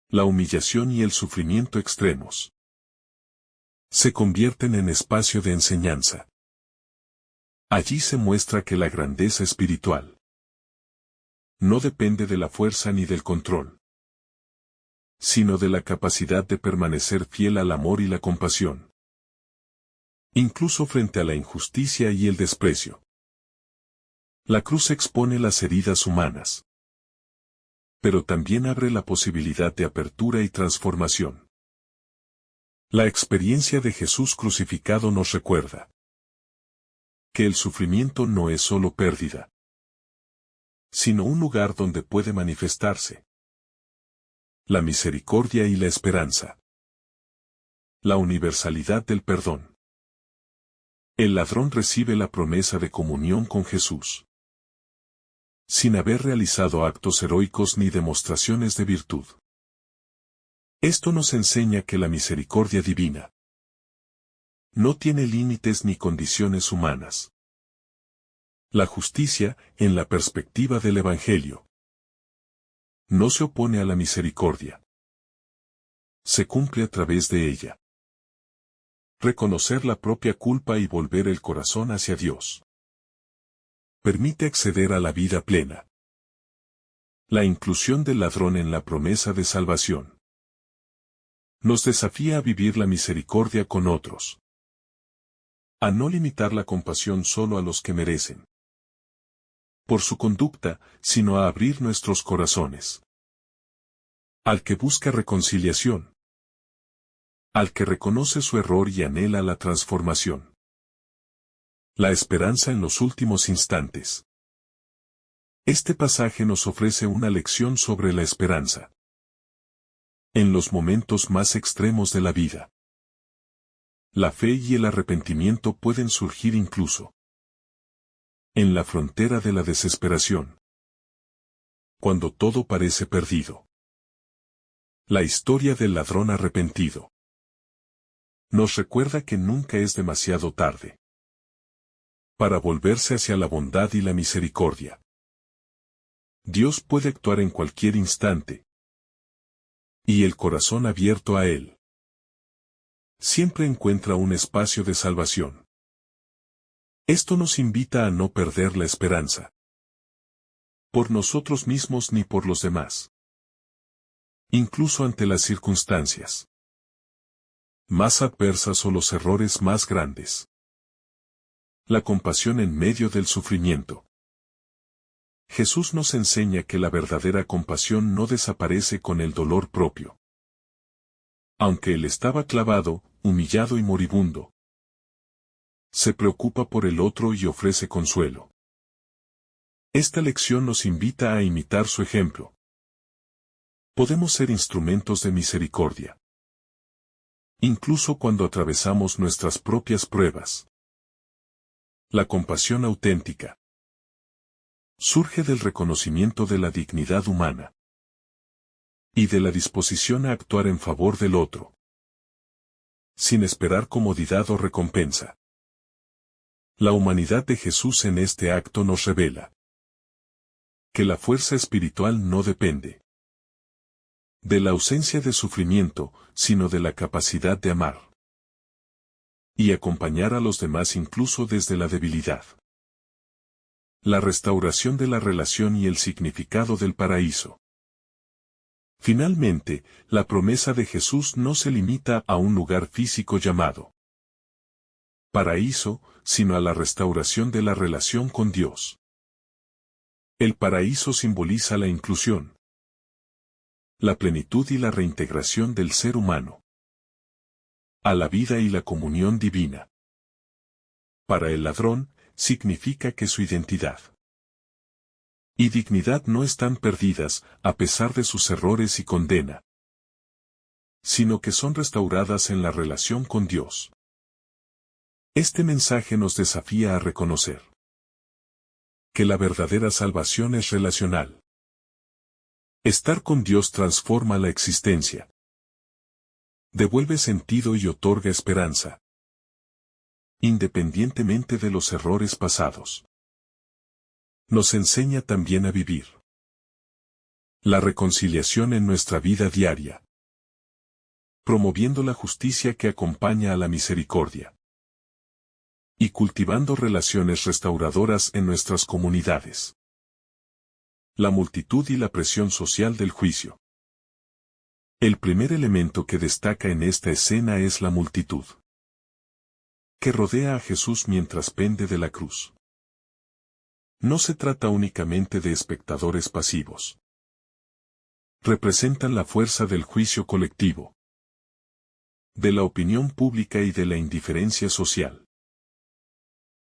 La humillación y el sufrimiento extremos se convierten en espacio de enseñanza. Allí se muestra que la grandeza espiritual no depende de la fuerza ni del control, sino de la capacidad de permanecer fiel al amor y la compasión, incluso frente a la injusticia y el desprecio. La cruz expone las heridas humanas, pero también abre la posibilidad de apertura y transformación. La experiencia de Jesús crucificado nos recuerda que el sufrimiento no es solo pérdida, sino un lugar donde puede manifestarse la misericordia y la esperanza. La universalidad del perdón. El ladrón recibe la promesa de comunión con Jesús, sin haber realizado actos heroicos ni demostraciones de virtud. Esto nos enseña que la misericordia divina no tiene límites ni condiciones humanas. La justicia, en la perspectiva del Evangelio, no se opone a la misericordia. Se cumple a través de ella. Reconocer la propia culpa y volver el corazón hacia Dios permite acceder a la vida plena. La inclusión del ladrón en la promesa de salvación nos desafía a vivir la misericordia con otros, a no limitar la compasión solo a los que merecen por su conducta, sino a abrir nuestros corazones al que busca reconciliación, al que reconoce su error y anhela la transformación. La esperanza en los últimos instantes. Este pasaje nos ofrece una lección sobre la esperanza en los momentos más extremos de la vida. La fe y el arrepentimiento pueden surgir incluso en la frontera de la desesperación, cuando todo parece perdido. La historia del ladrón arrepentido nos recuerda que nunca es demasiado tarde para volverse hacia la bondad y la misericordia. Dios puede actuar en cualquier instante, y el corazón abierto a Él siempre encuentra un espacio de salvación. Esto nos invita a no perder la esperanza, por nosotros mismos ni por los demás, incluso ante las circunstancias más adversas o los errores más grandes. La compasión en medio del sufrimiento. Jesús nos enseña que la verdadera compasión no desaparece con el dolor propio. Aunque Él estaba clavado, humillado y moribundo, se preocupa por el otro y ofrece consuelo. Esta lección nos invita a imitar su ejemplo. Podemos ser instrumentos de misericordia, incluso cuando atravesamos nuestras propias pruebas. La compasión auténtica surge del reconocimiento de la dignidad humana y de la disposición a actuar en favor del otro, sin esperar comodidad o recompensa. La humanidad de Jesús en este acto nos revela que la fuerza espiritual no depende de la ausencia de sufrimiento, sino de la capacidad de amar y acompañar a los demás incluso desde la debilidad. La restauración de la relación y el significado del paraíso. Finalmente, la promesa de Jesús no se limita a un lugar físico llamado paraíso, sino a la restauración de la relación con Dios. El paraíso simboliza la inclusión, la plenitud y la reintegración del ser humano a la vida y la comunión divina. Para el ladrón, significa que su identidad y dignidad no están perdidas, a pesar de sus errores y condena, sino que son restauradas en la relación con Dios. Este mensaje nos desafía a reconocer que la verdadera salvación es relacional. Estar con Dios transforma la existencia, devuelve sentido y otorga esperanza, independientemente de los errores pasados. Nos enseña también a vivir la reconciliación en nuestra vida diaria, promoviendo la justicia que acompaña a la misericordia y cultivando relaciones restauradoras en nuestras comunidades. La multitud y la presión social del juicio. El primer elemento que destaca en esta escena es la multitud que rodea a Jesús mientras pende de la cruz. No se trata únicamente de espectadores pasivos. Representan la fuerza del juicio colectivo, de la opinión pública y de la indiferencia social.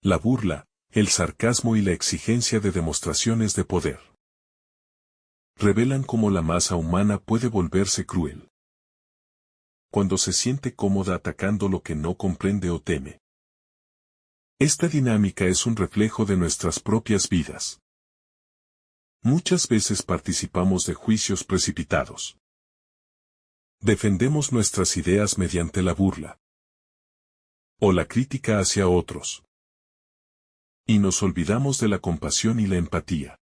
La burla, el sarcasmo y la exigencia de demostraciones de poder revelan cómo la masa humana puede volverse cruel cuando se siente cómoda atacando lo que no comprende o teme. Esta dinámica es un reflejo de nuestras propias vidas. Muchas veces participamos de juicios precipitados. Defendemos nuestras ideas mediante la burla o la crítica hacia otros. Y nos olvidamos de la compasión y la empatía.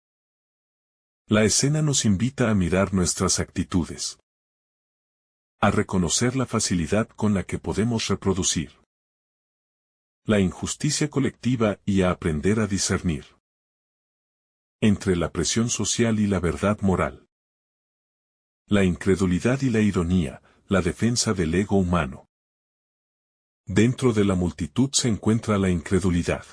La escena nos invita a mirar nuestras actitudes, a reconocer la facilidad con la que podemos reproducir la injusticia colectiva y a aprender a discernir entre la presión social y la verdad moral, la incredulidad y la ironía, la defensa del ego humano. Dentro de la multitud se encuentra la incredulidad,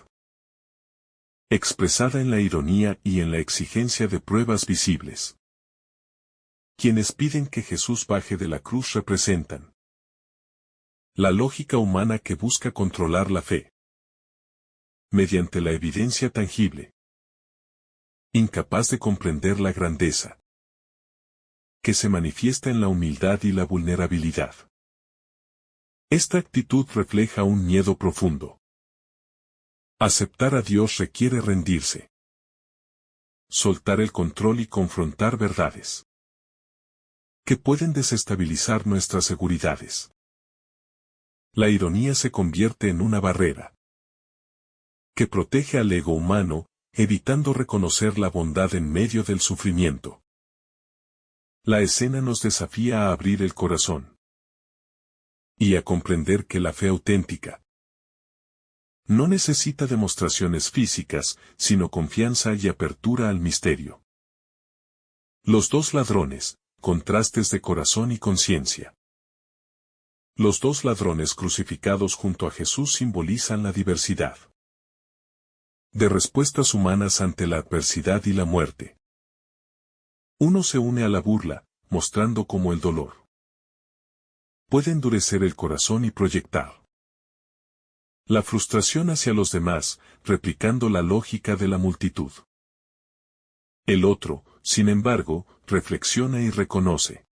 expresada en la ironía y en la exigencia de pruebas visibles. Quienes piden que Jesús baje de la cruz representan la lógica humana que busca controlar la fe mediante la evidencia tangible, incapaz de comprender la grandeza que se manifiesta en la humildad y la vulnerabilidad. Esta actitud refleja un miedo profundo. Aceptar a Dios requiere rendirse, soltar el control y confrontar verdades que pueden desestabilizar nuestras seguridades. La ironía se convierte en una barrera que protege al ego humano, evitando reconocer la bondad en medio del sufrimiento. La escena nos desafía a abrir el corazón y a comprender que la fe auténtica no necesita demostraciones físicas, sino confianza y apertura al misterio. Los dos ladrones, contrastes de corazón y conciencia. Los dos ladrones crucificados junto a Jesús simbolizan la diversidad de respuestas humanas ante la adversidad y la muerte. Uno se une a la burla, mostrando cómo el dolor puede endurecer el corazón y proyectar la frustración hacia los demás, replicando la lógica de la multitud. El otro, sin embargo, reflexiona y reconoce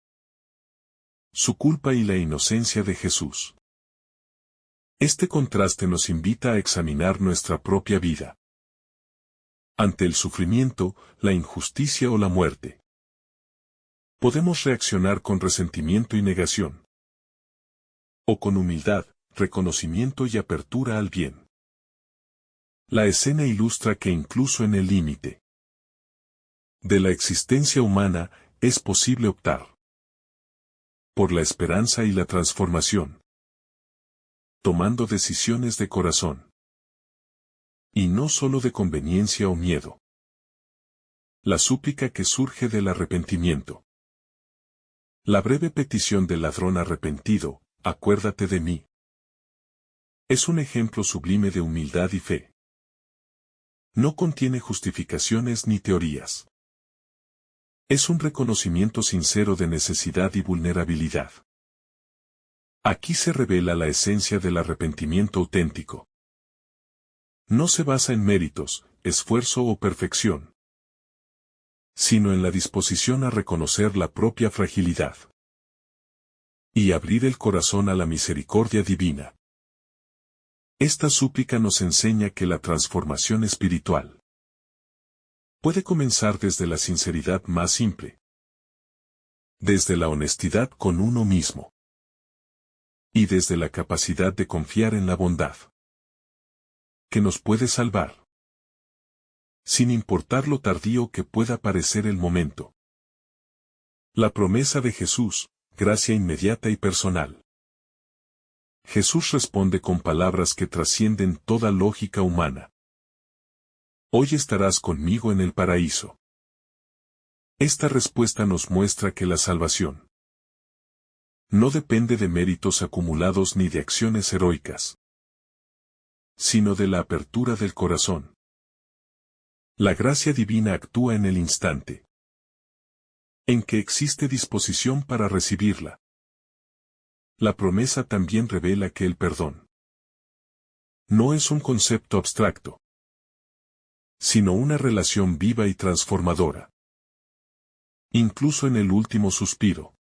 su culpa y la inocencia de Jesús. Este contraste nos invita a examinar nuestra propia vida. Ante el sufrimiento, la injusticia o la muerte, podemos reaccionar con resentimiento y negación, o con humildad, reconocimiento y apertura al bien. La escena ilustra que incluso en el límite de la existencia humana, es posible optar por la esperanza y la transformación, tomando decisiones de corazón, y no solo de conveniencia o miedo. La súplica que surge del arrepentimiento. La breve petición del ladrón arrepentido, acuérdate de mí, es un ejemplo sublime de humildad y fe. No contiene justificaciones ni teorías. Es un reconocimiento sincero de necesidad y vulnerabilidad. Aquí se revela la esencia del arrepentimiento auténtico. No se basa en méritos, esfuerzo o perfección, sino en la disposición a reconocer la propia fragilidad y abrir el corazón a la misericordia divina. Esta súplica nos enseña que la transformación espiritual puede comenzar desde la sinceridad más simple, desde la honestidad con uno mismo, y desde la capacidad de confiar en la bondad que nos puede salvar, sin importar lo tardío que pueda parecer el momento. La promesa de Jesús, gracia inmediata y personal. Jesús responde con palabras que trascienden toda lógica humana. Hoy estarás conmigo en el paraíso. Esta respuesta nos muestra que la salvación no depende de méritos acumulados ni de acciones heroicas, sino de la apertura del corazón. La gracia divina actúa en el instante en que existe disposición para recibirla. La promesa también revela que el perdón no es un concepto abstracto, sino una relación viva y transformadora. Incluso en el último suspiro,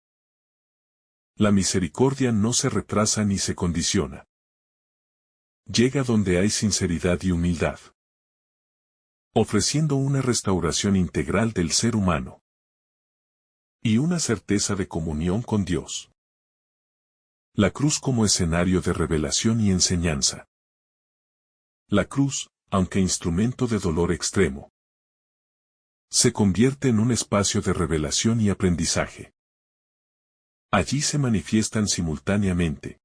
la misericordia no se retrasa ni se condiciona. Llega donde hay sinceridad y humildad, ofreciendo una restauración integral del ser humano y una certeza de comunión con Dios. La cruz como escenario de revelación y enseñanza. La cruz, aunque instrumento de dolor extremo, se convierte en un espacio de revelación y aprendizaje. Allí se manifiestan simultáneamente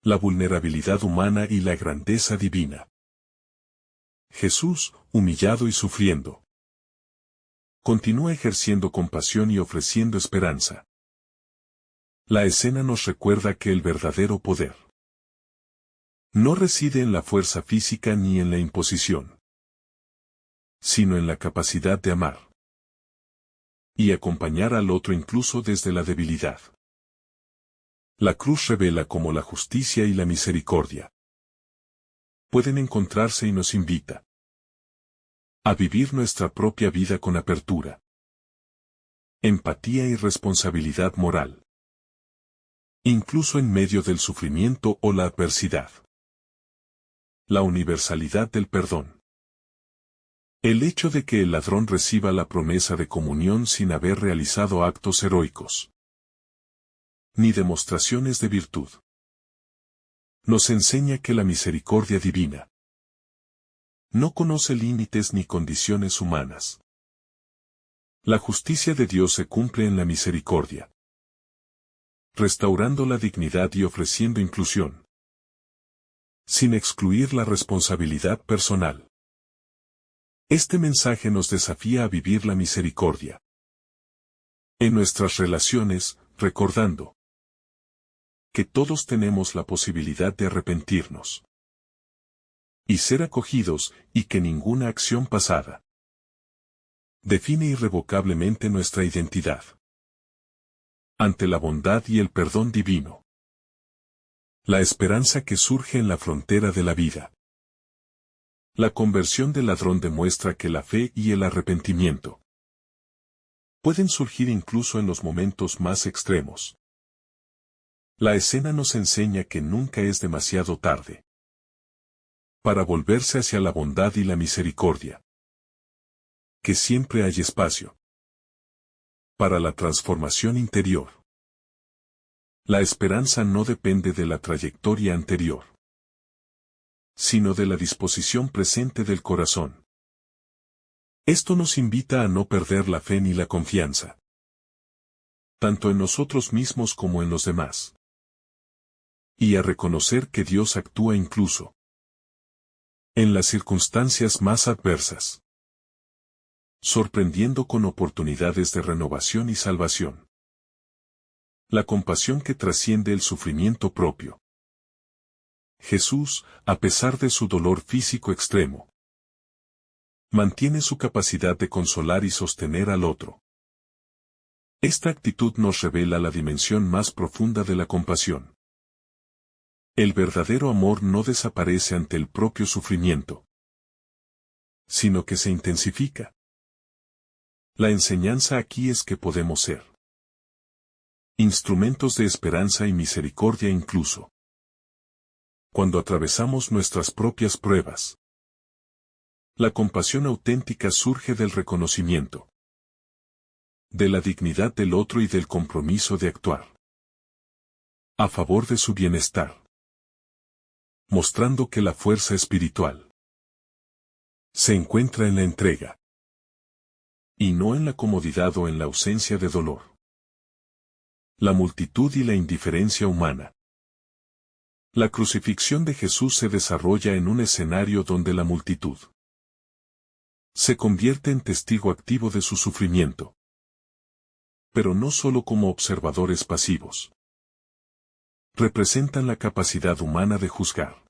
la vulnerabilidad humana y la grandeza divina. Jesús, humillado y sufriendo, continúa ejerciendo compasión y ofreciendo esperanza. La escena nos recuerda que el verdadero poder no reside en la fuerza física ni en la imposición, sino en la capacidad de amar y acompañar al otro incluso desde la debilidad. La cruz revela cómo la justicia y la misericordia pueden encontrarse y nos invita a vivir nuestra propia vida con apertura, empatía y responsabilidad moral, incluso en medio del sufrimiento o la adversidad. La universalidad del perdón. El hecho de que el ladrón reciba la promesa de comunión sin haber realizado actos heroicos ni demostraciones de virtud, nos enseña que la misericordia divina no conoce límites ni condiciones humanas. La justicia de Dios se cumple en la misericordia, restaurando la dignidad y ofreciendo inclusión, sin excluir la responsabilidad personal. Este mensaje nos desafía a vivir la misericordia en nuestras relaciones, recordando que todos tenemos la posibilidad de arrepentirnos y ser acogidos, y que ninguna acción pasada define irrevocablemente nuestra identidad ante la bondad y el perdón divino. La esperanza que surge en la frontera de la vida. La conversión del ladrón demuestra que la fe y el arrepentimiento pueden surgir incluso en los momentos más extremos. La escena nos enseña que nunca es demasiado tarde para volverse hacia la bondad y la misericordia. Que siempre hay espacio para la transformación interior. La esperanza no depende de la trayectoria anterior, sino de la disposición presente del corazón. Esto nos invita a no perder la fe ni la confianza, tanto en nosotros mismos como en los demás, y a reconocer que Dios actúa incluso en las circunstancias más adversas, sorprendiendo con oportunidades de renovación y salvación. La compasión que trasciende el sufrimiento propio. Jesús, a pesar de su dolor físico extremo, mantiene su capacidad de consolar y sostener al otro. Esta actitud nos revela la dimensión más profunda de la compasión. El verdadero amor no desaparece ante el propio sufrimiento, sino que se intensifica. La enseñanza aquí es que podemos ser instrumentos de esperanza y misericordia incluso cuando atravesamos nuestras propias pruebas. La compasión auténtica surge del reconocimiento de la dignidad del otro y del compromiso de actuar a favor de su bienestar, mostrando que la fuerza espiritual se encuentra en la entrega y no en la comodidad o en la ausencia de dolor. La multitud y la indiferencia humana. La crucifixión de Jesús se desarrolla en un escenario donde la multitud se convierte en testigo activo de su sufrimiento, pero no solo como observadores pasivos. Representan la capacidad humana de juzgar,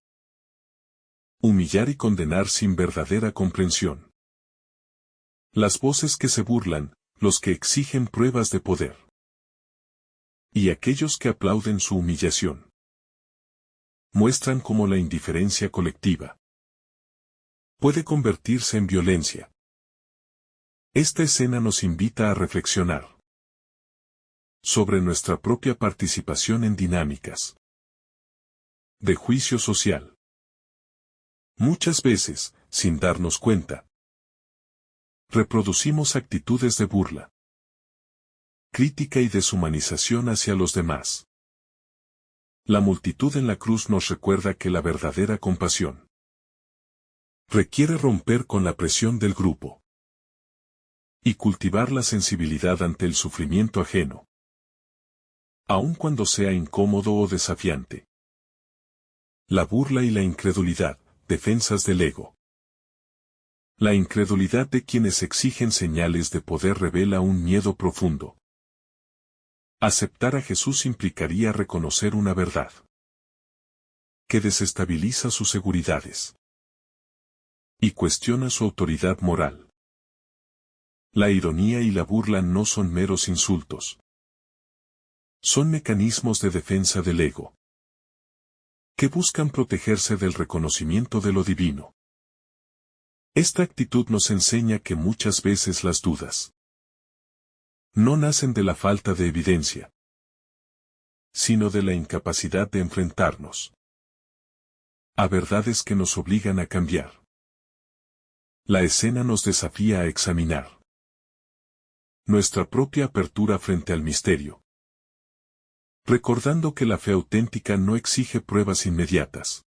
humillar y condenar sin verdadera comprensión. Las voces que se burlan, los que exigen pruebas de poder, y aquellos que aplauden su humillación, muestran cómo la indiferencia colectiva puede convertirse en violencia. Esta escena nos invita a reflexionar sobre nuestra propia participación en dinámicas de juicio social. Muchas veces, sin darnos cuenta, reproducimos actitudes de burla, crítica y deshumanización hacia los demás. La multitud en la cruz nos recuerda que la verdadera compasión requiere romper con la presión del grupo y cultivar la sensibilidad ante el sufrimiento ajeno, aun cuando sea incómodo o desafiante. La burla y la incredulidad, defensas del ego. La incredulidad de quienes exigen señales de poder revela un miedo profundo. Aceptar a Jesús implicaría reconocer una verdad que desestabiliza sus seguridades y cuestiona su autoridad moral. La ironía y la burla no son meros insultos. Son mecanismos de defensa del ego, que buscan protegerse del reconocimiento de lo divino. Esta actitud nos enseña que muchas veces las dudas no nacen de la falta de evidencia, sino de la incapacidad de enfrentarnos a verdades que nos obligan a cambiar. La escena nos desafía a examinar nuestra propia apertura frente al misterio Recordando que la fe auténtica no exige pruebas inmediatas,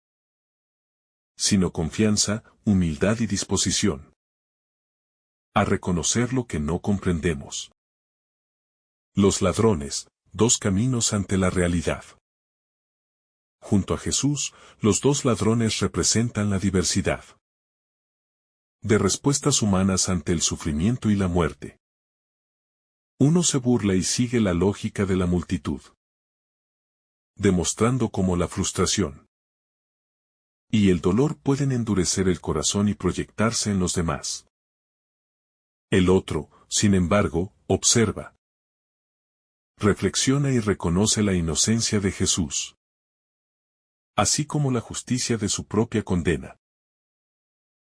sino confianza, humildad y disposición a reconocer lo que no comprendemos. Los ladrones, dos caminos ante la realidad. Junto a Jesús, los dos ladrones representan la diversidad de respuestas humanas ante el sufrimiento y la muerte. Uno se burla y sigue la lógica de la multitud, demostrando cómo la frustración y el dolor pueden endurecer el corazón y proyectarse en los demás. El otro, sin embargo, observa, reflexiona y reconoce la inocencia de Jesús, así como la justicia de su propia condena.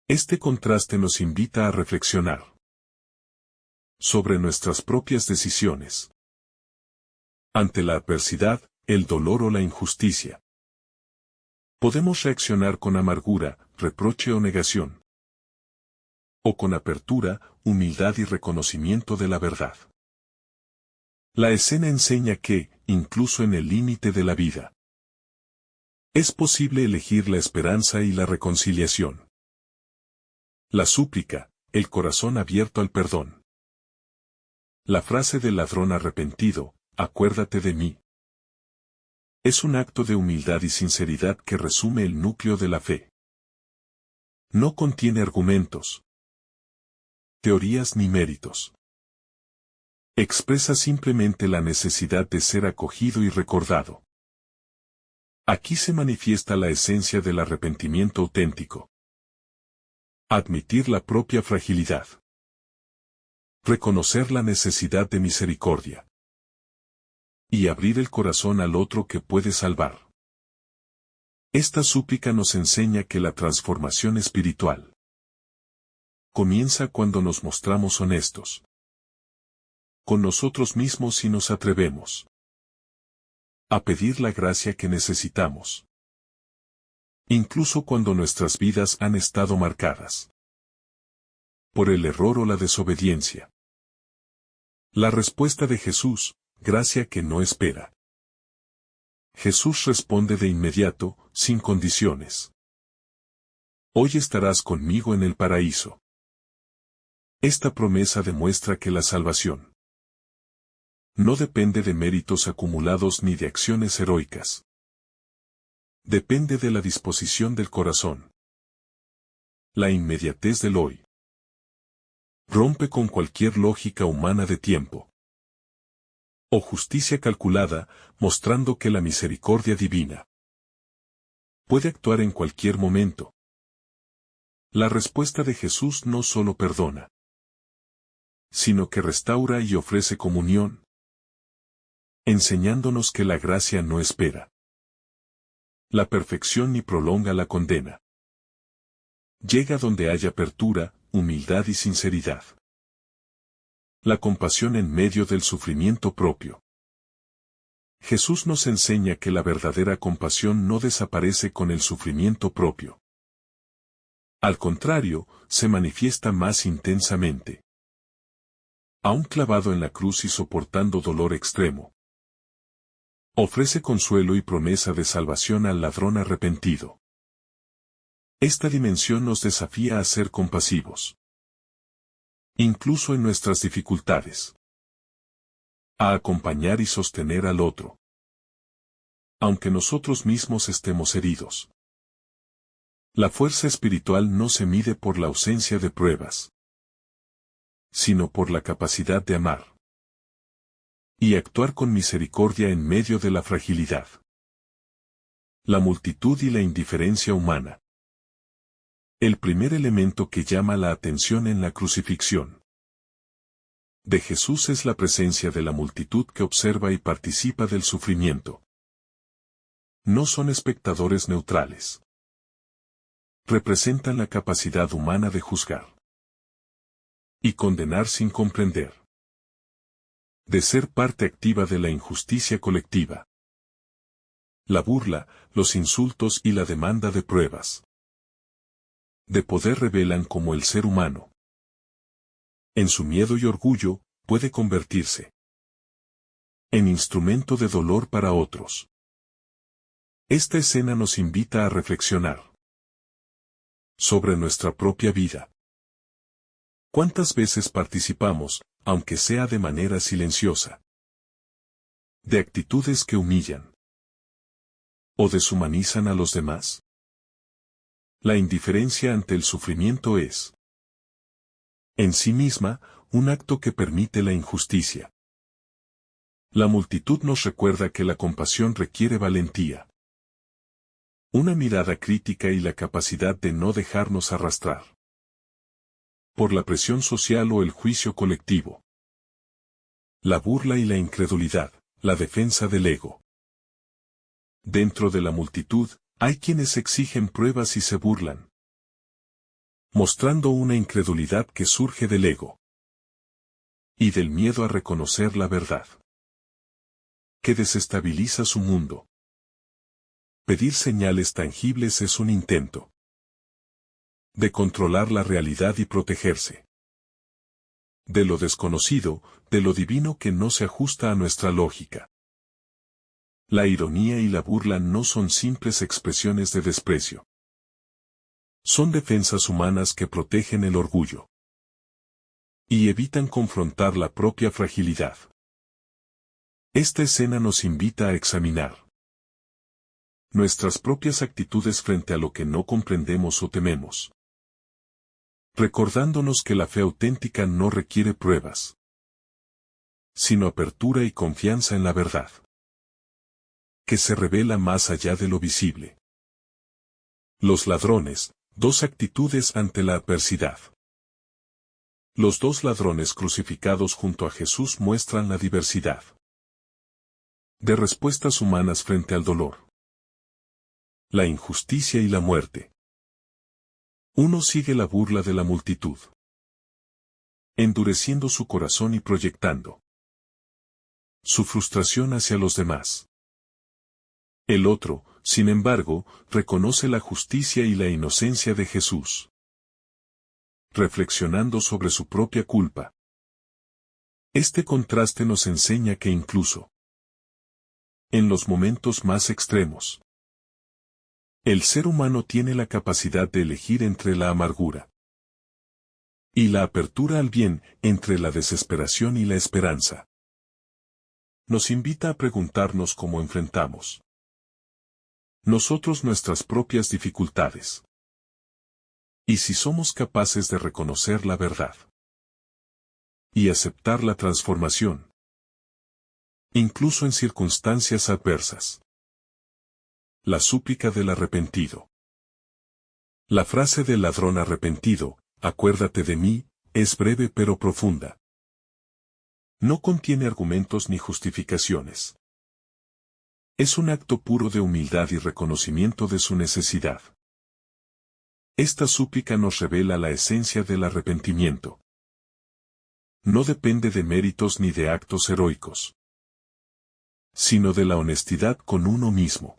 Este contraste nos invita a reflexionar sobre nuestras propias decisiones ante la adversidad, el dolor o la injusticia. Podemos reaccionar con amargura, reproche o negación, o con apertura, humildad y reconocimiento de la verdad. La escena enseña que, incluso en el límite de la vida, es posible elegir la esperanza y la reconciliación. La súplica, el corazón abierto al perdón. La frase del ladrón arrepentido, acuérdate de mí, es un acto de humildad y sinceridad que resume el núcleo de la fe. No contiene argumentos, teorías ni méritos. Expresa simplemente la necesidad de ser acogido y recordado. Aquí se manifiesta la esencia del arrepentimiento auténtico. Admitir la propia fragilidad. Reconocer la necesidad de misericordia. Y abrir el corazón al otro que puede salvar. Esta súplica nos enseña que la transformación espiritual comienza cuando nos mostramos honestos con nosotros mismos y nos atrevemos a pedir la gracia que necesitamos, incluso cuando nuestras vidas han estado marcadas por el error o la desobediencia. La respuesta de Jesús, gracia que no espera. Jesús responde de inmediato, sin condiciones. Hoy estarás conmigo en el paraíso. Esta promesa demuestra que la salvación no depende de méritos acumulados ni de acciones heroicas. Depende de la disposición del corazón. La inmediatez del hoy rompe con cualquier lógica humana de tiempo o justicia calculada, mostrando que la misericordia divina puede actuar en cualquier momento. La respuesta de Jesús no solo perdona, sino que restaura y ofrece comunión, enseñándonos que la gracia no espera la perfección ni prolonga la condena. Llega donde haya apertura, humildad y sinceridad. La compasión en medio del sufrimiento propio. Jesús nos enseña que la verdadera compasión no desaparece con el sufrimiento propio. Al contrario, se manifiesta más intensamente. Aún clavado en la cruz y soportando dolor extremo, ofrece consuelo y promesa de salvación al ladrón arrepentido. Esta dimensión nos desafía a ser compasivos, incluso en nuestras dificultades, a acompañar y sostener al otro, aunque nosotros mismos estemos heridos. La fuerza espiritual no se mide por la ausencia de pruebas, sino por la capacidad de amar y actuar con misericordia en medio de la fragilidad, la multitud y la indiferencia humana. El primer elemento que llama la atención en la crucifixión de Jesús es la presencia de la multitud que observa y participa del sufrimiento. No son espectadores neutrales. Representan la capacidad humana de juzgar y condenar sin comprender, de ser parte activa de la injusticia colectiva. La burla, los insultos y la demanda de pruebas de poder revelan cómo el ser humano, en su miedo y orgullo, puede convertirse en instrumento de dolor para otros. Esta escena nos invita a reflexionar sobre nuestra propia vida. ¿Cuántas veces participamos, aunque sea de manera silenciosa, de actitudes que humillan o deshumanizan a los demás? La indiferencia ante el sufrimiento es, en sí misma, un acto que permite la injusticia. La multitud nos recuerda que la compasión requiere valentía, una mirada crítica y la capacidad de no dejarnos arrastrar por la presión social o el juicio colectivo. La burla y la incredulidad, la defensa del ego. Dentro de la multitud, hay quienes exigen pruebas y se burlan, mostrando una incredulidad que surge del ego y del miedo a reconocer la verdad, que desestabiliza su mundo. Pedir señales tangibles es un intento de controlar la realidad y protegerse de lo desconocido, de lo divino que no se ajusta a nuestra lógica. La ironía y la burla no son simples expresiones de desprecio. Son defensas humanas que protegen el orgullo y evitan confrontar la propia fragilidad. Esta escena nos invita a examinar nuestras propias actitudes frente a lo que no comprendemos o tememos, recordándonos que la fe auténtica no requiere pruebas, sino apertura y confianza en la verdad, que se revela más allá de lo visible. Los ladrones, dos actitudes ante la adversidad. Los dos ladrones crucificados junto a Jesús muestran la diversidad de respuestas humanas frente al dolor, la injusticia y la muerte. Uno sigue la burla de la multitud, endureciendo su corazón y proyectando su frustración hacia los demás. El otro, sin embargo, reconoce la justicia y la inocencia de Jesús, reflexionando sobre su propia culpa. Este contraste nos enseña que incluso en los momentos más extremos, el ser humano tiene la capacidad de elegir entre la amargura y la apertura al bien, entre la desesperación y la esperanza. Nos invita a preguntarnos cómo enfrentamos nosotros nuestras propias dificultades. Y si somos capaces de reconocer la verdad y aceptar la transformación, incluso en circunstancias adversas. La súplica del arrepentido. La frase del ladrón arrepentido, acuérdate de mí, es breve pero profunda. No contiene argumentos ni justificaciones. Es un acto puro de humildad y reconocimiento de su necesidad. Esta súplica nos revela la esencia del arrepentimiento. No depende de méritos ni de actos heroicos, sino de la honestidad con uno mismo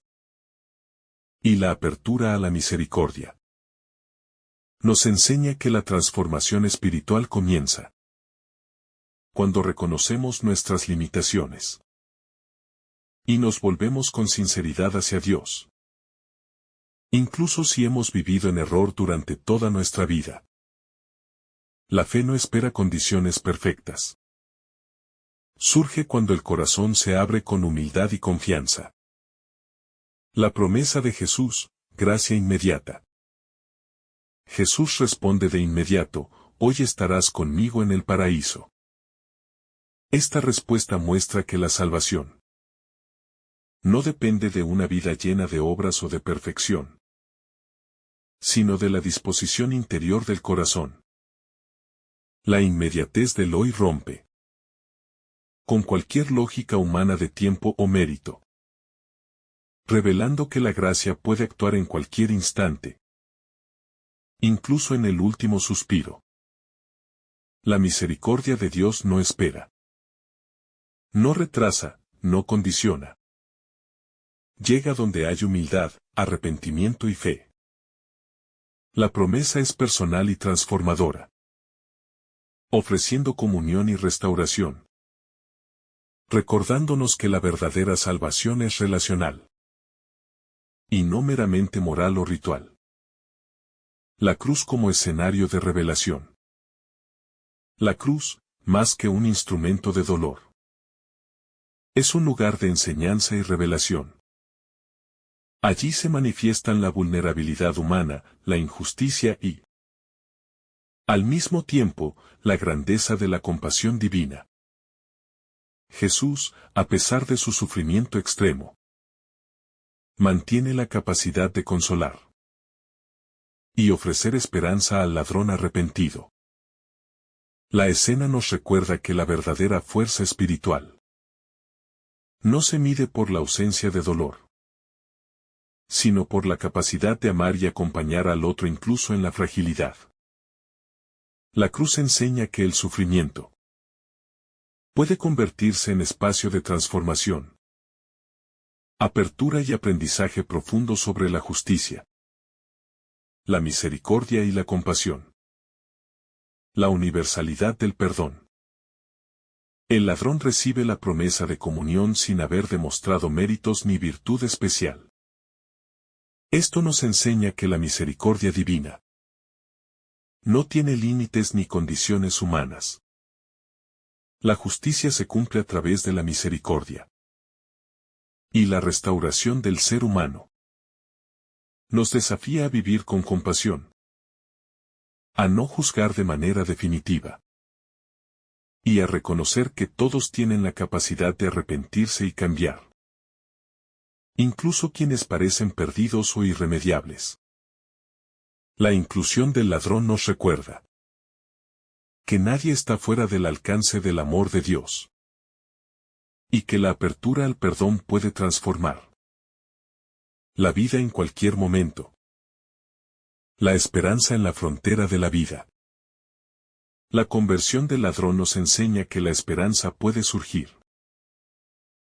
y la apertura a la misericordia. Nos enseña que la transformación espiritual comienza cuando reconocemos nuestras limitaciones y nos volvemos con sinceridad hacia Dios, incluso si hemos vivido en error durante toda nuestra vida. La fe no espera condiciones perfectas. Surge cuando el corazón se abre con humildad y confianza. La promesa de Jesús, gracia inmediata. Jesús responde de inmediato, hoy estarás conmigo en el paraíso. Esta respuesta muestra que la salvación no depende de una vida llena de obras o de perfección, sino de la disposición interior del corazón. La inmediatez del hoy rompe con cualquier lógica humana de tiempo o mérito, revelando que la gracia puede actuar en cualquier instante, incluso en el último suspiro. La misericordia de Dios no espera, no retrasa, no condiciona. Llega donde hay humildad, arrepentimiento y fe. La promesa es personal y transformadora, ofreciendo comunión y restauración. recordándonos que la verdadera salvación es relacional, y no meramente moral o ritual. La cruz como escenario de revelación. La cruz, más que un instrumento de dolor, es un lugar de enseñanza y revelación. Allí se manifiestan la vulnerabilidad humana, la injusticia y, al mismo tiempo, la grandeza de la compasión divina. Jesús, a pesar de su sufrimiento extremo, mantiene la capacidad de consolar y ofrecer esperanza al ladrón arrepentido. La escena nos recuerda que la verdadera fuerza espiritual no se mide por la ausencia de dolor, sino por la capacidad de amar y acompañar al otro incluso en la fragilidad. La cruz enseña que el sufrimiento puede convertirse en espacio de transformación, apertura y aprendizaje profundo sobre la justicia, la misericordia y la compasión. La universalidad del perdón. El ladrón recibe la promesa de comunión sin haber demostrado méritos ni virtud especial. Esto nos enseña que la misericordia divina no tiene límites ni condiciones humanas. La justicia se cumple a través de la misericordia y la restauración del ser humano. Nos desafía a vivir con compasión, a no juzgar de manera definitiva y a reconocer que todos tienen la capacidad de arrepentirse y cambiar, incluso quienes parecen perdidos o irremediables. La inclusión del ladrón nos recuerda que nadie está fuera del alcance del amor de Dios y que la apertura al perdón puede transformar la vida en cualquier momento. La esperanza en la frontera de la vida. La conversión del ladrón nos enseña que la esperanza puede surgir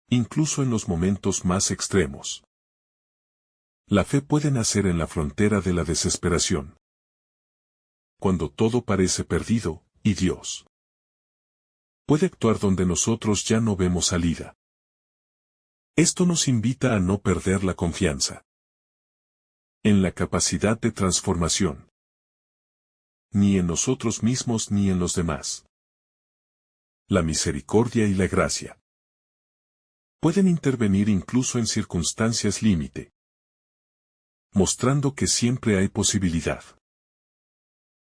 incluso en los momentos más extremos. La fe puede nacer en la frontera de la desesperación, cuando todo parece perdido, y Dios puede actuar donde nosotros ya no vemos salida. Esto nos invita a no perder la confianza en la capacidad de transformación, ni en nosotros mismos ni en los demás. La misericordia y la gracia pueden intervenir incluso en circunstancias límite, mostrando que siempre hay posibilidad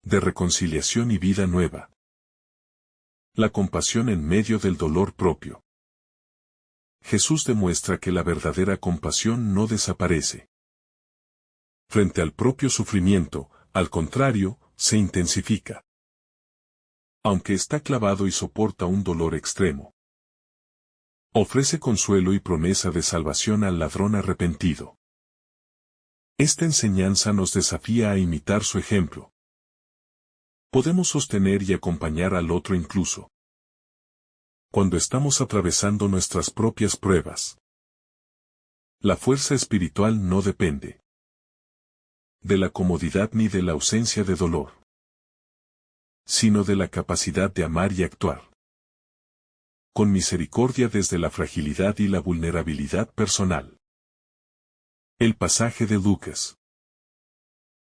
de reconciliación y vida nueva. La compasión en medio del dolor propio. Jesús demuestra que la verdadera compasión no desaparece frente al propio sufrimiento, al contrario, se intensifica. Aunque está clavado y soporta un dolor extremo, ofrece consuelo y promesa de salvación al ladrón arrepentido. Esta enseñanza nos desafía a imitar su ejemplo. Podemos sostener y acompañar al otro incluso cuando estamos atravesando nuestras propias pruebas. La fuerza espiritual no depende de la comodidad ni de la ausencia de dolor, sino de la capacidad de amar y actuar con misericordia desde la fragilidad y la vulnerabilidad personal. El pasaje de Lucas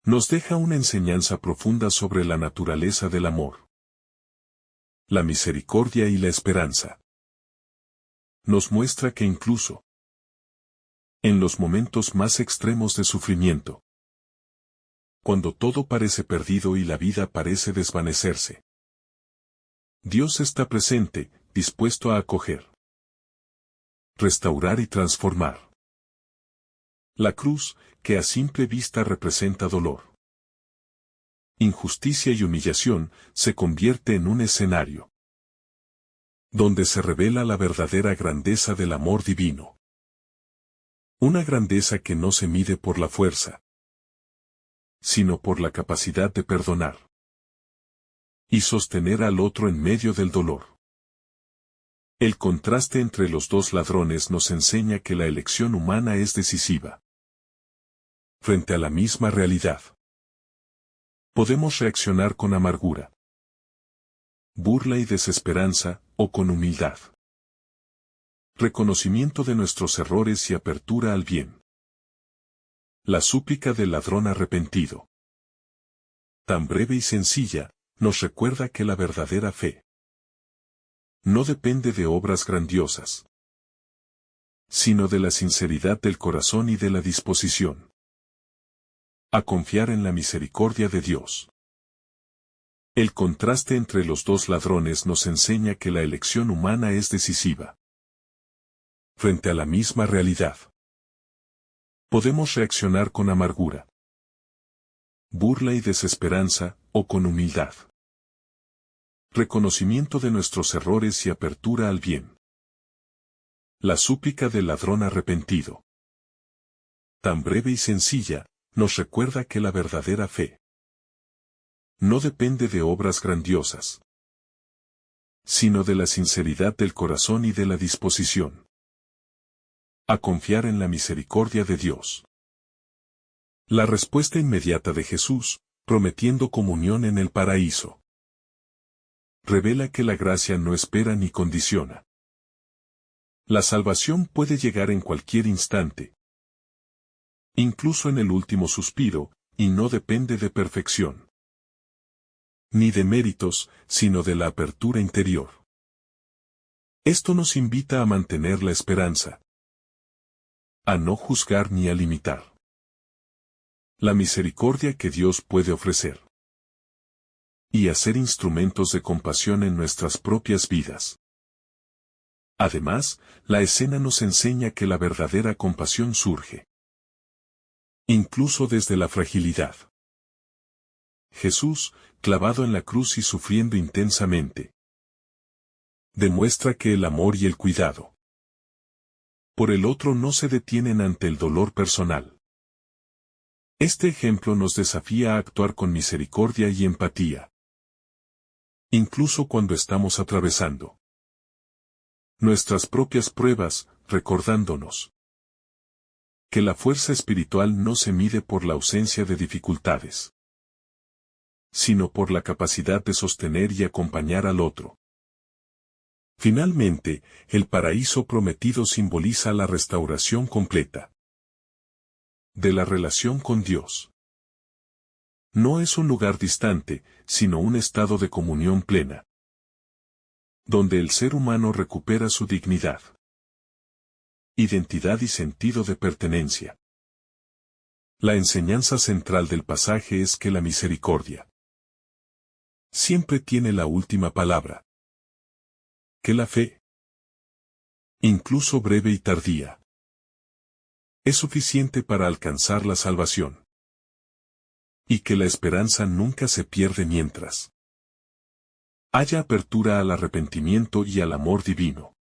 nos deja una enseñanza profunda sobre la naturaleza del amor, la misericordia y la esperanza. Nos muestra que incluso en los momentos más extremos de sufrimiento, cuando todo parece perdido y la vida parece desvanecerse, Dios está presente, dispuesto a acoger, restaurar y transformar. La cruz, que a simple vista representa dolor, injusticia y humillación, se convierte en un escenario donde se revela la verdadera grandeza del amor divino. Una grandeza que no se mide por la fuerza, sino por la capacidad de perdonar y sostener al otro en medio del dolor. El contraste entre los dos ladrones nos enseña que la elección humana es decisiva. Frente a la misma realidad, podemos reaccionar con amargura, burla y desesperanza, o con humildad, Reconocimiento de nuestros errores y apertura al bien. La súplica del ladrón arrepentido. Tan breve y sencilla, nos recuerda que la verdadera fe no depende de obras grandiosas, sino de la sinceridad del corazón y de la disposición a confiar en la misericordia de Dios. El contraste entre los dos ladrones nos enseña que la elección humana es decisiva. Frente a la misma realidad, podemos reaccionar con amargura, burla y desesperanza, o con humildad, reconocimiento de nuestros errores y apertura al bien. La súplica del ladrón arrepentido. Tan breve y sencilla, nos recuerda que la verdadera fe no depende de obras grandiosas, sino de la sinceridad del corazón y de la disposición a confiar en la misericordia de Dios. La respuesta inmediata de Jesús, prometiendo comunión en el paraíso, revela que la gracia no espera ni condiciona. La salvación puede llegar en cualquier instante, incluso en el último suspiro, y no depende de perfección, ni de méritos, sino de la apertura interior. Esto nos invita a mantener la esperanza, a no juzgar ni a limitar la misericordia que Dios puede ofrecer, y a ser instrumentos de compasión en nuestras propias vidas. Además, la escena nos enseña que la verdadera compasión surge incluso desde la fragilidad. Jesús, clavado en la cruz y sufriendo intensamente, demuestra que el amor y el cuidado por el otro no se detienen ante el dolor personal. Este ejemplo nos desafía a actuar con misericordia y empatía, incluso cuando estamos atravesando nuestras propias pruebas, recordándonos que la fuerza espiritual no se mide por la ausencia de dificultades, sino por la capacidad de sostener y acompañar al otro. Finalmente, el paraíso prometido simboliza la restauración completa de la relación con Dios. No es un lugar distante, sino un estado de comunión plena, donde el ser humano recupera su dignidad, identidad y sentido de pertenencia. La enseñanza central del pasaje es que la misericordia siempre tiene la última palabra, que la fe, incluso breve y tardía, es suficiente para alcanzar la salvación, y que la esperanza nunca se pierde mientras haya apertura al arrepentimiento y al amor divino.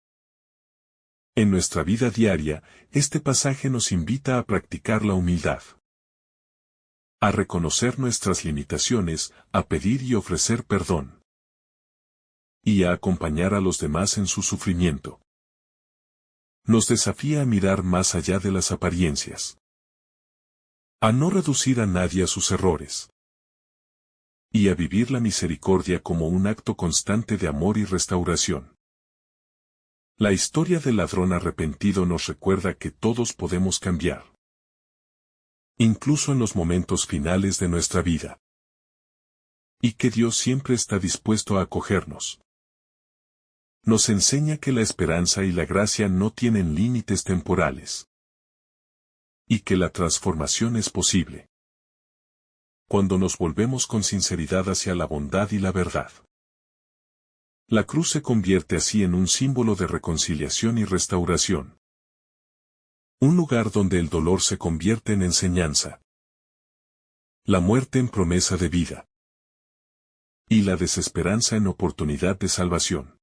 En nuestra vida diaria, este pasaje nos invita a practicar la humildad, a reconocer nuestras limitaciones, a pedir y ofrecer perdón, y a acompañar a los demás en su sufrimiento. Nos desafía a mirar más allá de las apariencias, a no reducir a nadie a sus errores, y a vivir la misericordia como un acto constante de amor y restauración. La historia del ladrón arrepentido nos recuerda que todos podemos cambiar, incluso en los momentos finales de nuestra vida, y que Dios siempre está dispuesto a acogernos. Nos enseña que la esperanza y la gracia no tienen límites temporales, y que la transformación es posible cuando nos volvemos con sinceridad hacia la bondad y la verdad. La cruz se convierte así en un símbolo de reconciliación y restauración. Un lugar donde el dolor se convierte en enseñanza, la muerte en promesa de vida, y la desesperanza en oportunidad de salvación.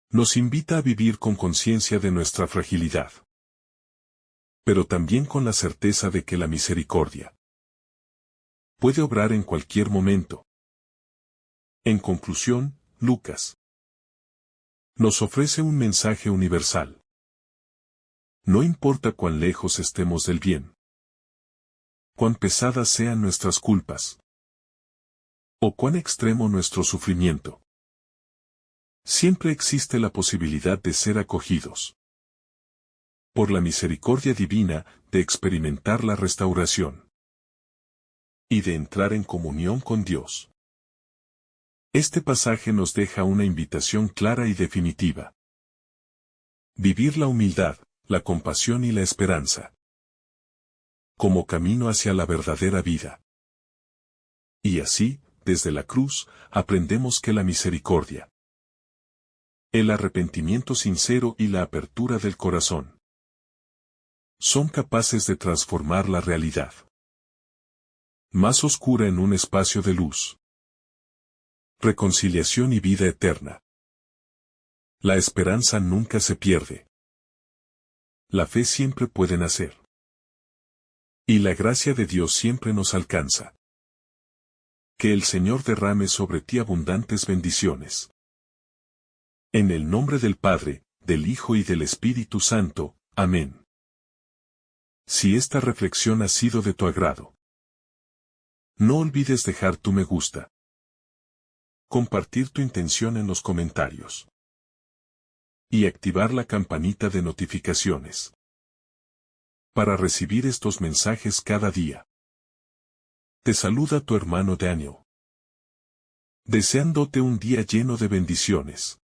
Nos invita a vivir con conciencia de nuestra fragilidad, pero también con la certeza de que la misericordia puede obrar en cualquier momento. En conclusión, Lucas nos ofrece un mensaje universal. No importa cuán lejos estemos del bien, cuán pesadas sean nuestras culpas, o cuán extremo nuestro sufrimiento, Siempre existe la posibilidad de ser acogidos por la misericordia divina, de experimentar la restauración y de entrar en comunión con Dios. Este pasaje nos deja una invitación clara y definitiva. Vivir la humildad, la compasión y la esperanza como camino hacia la verdadera vida. Y así, desde la cruz, aprendemos que la misericordia, el arrepentimiento sincero y la apertura del corazón son capaces de transformar la realidad más oscura en un espacio de luz, reconciliación y vida eterna. La esperanza nunca se pierde. La fe siempre puede nacer. Y la gracia de Dios siempre nos alcanza. Que el Señor derrame sobre ti abundantes bendiciones. En el nombre del Padre, del Hijo y del Espíritu Santo. Amén. Si esta reflexión ha sido de tu agrado, no olvides dejar tu me gusta, compartir tu intención en los comentarios y activar la campanita de notificaciones para recibir estos mensajes cada día. Te saluda tu hermano Daniel, deseándote un día lleno de bendiciones.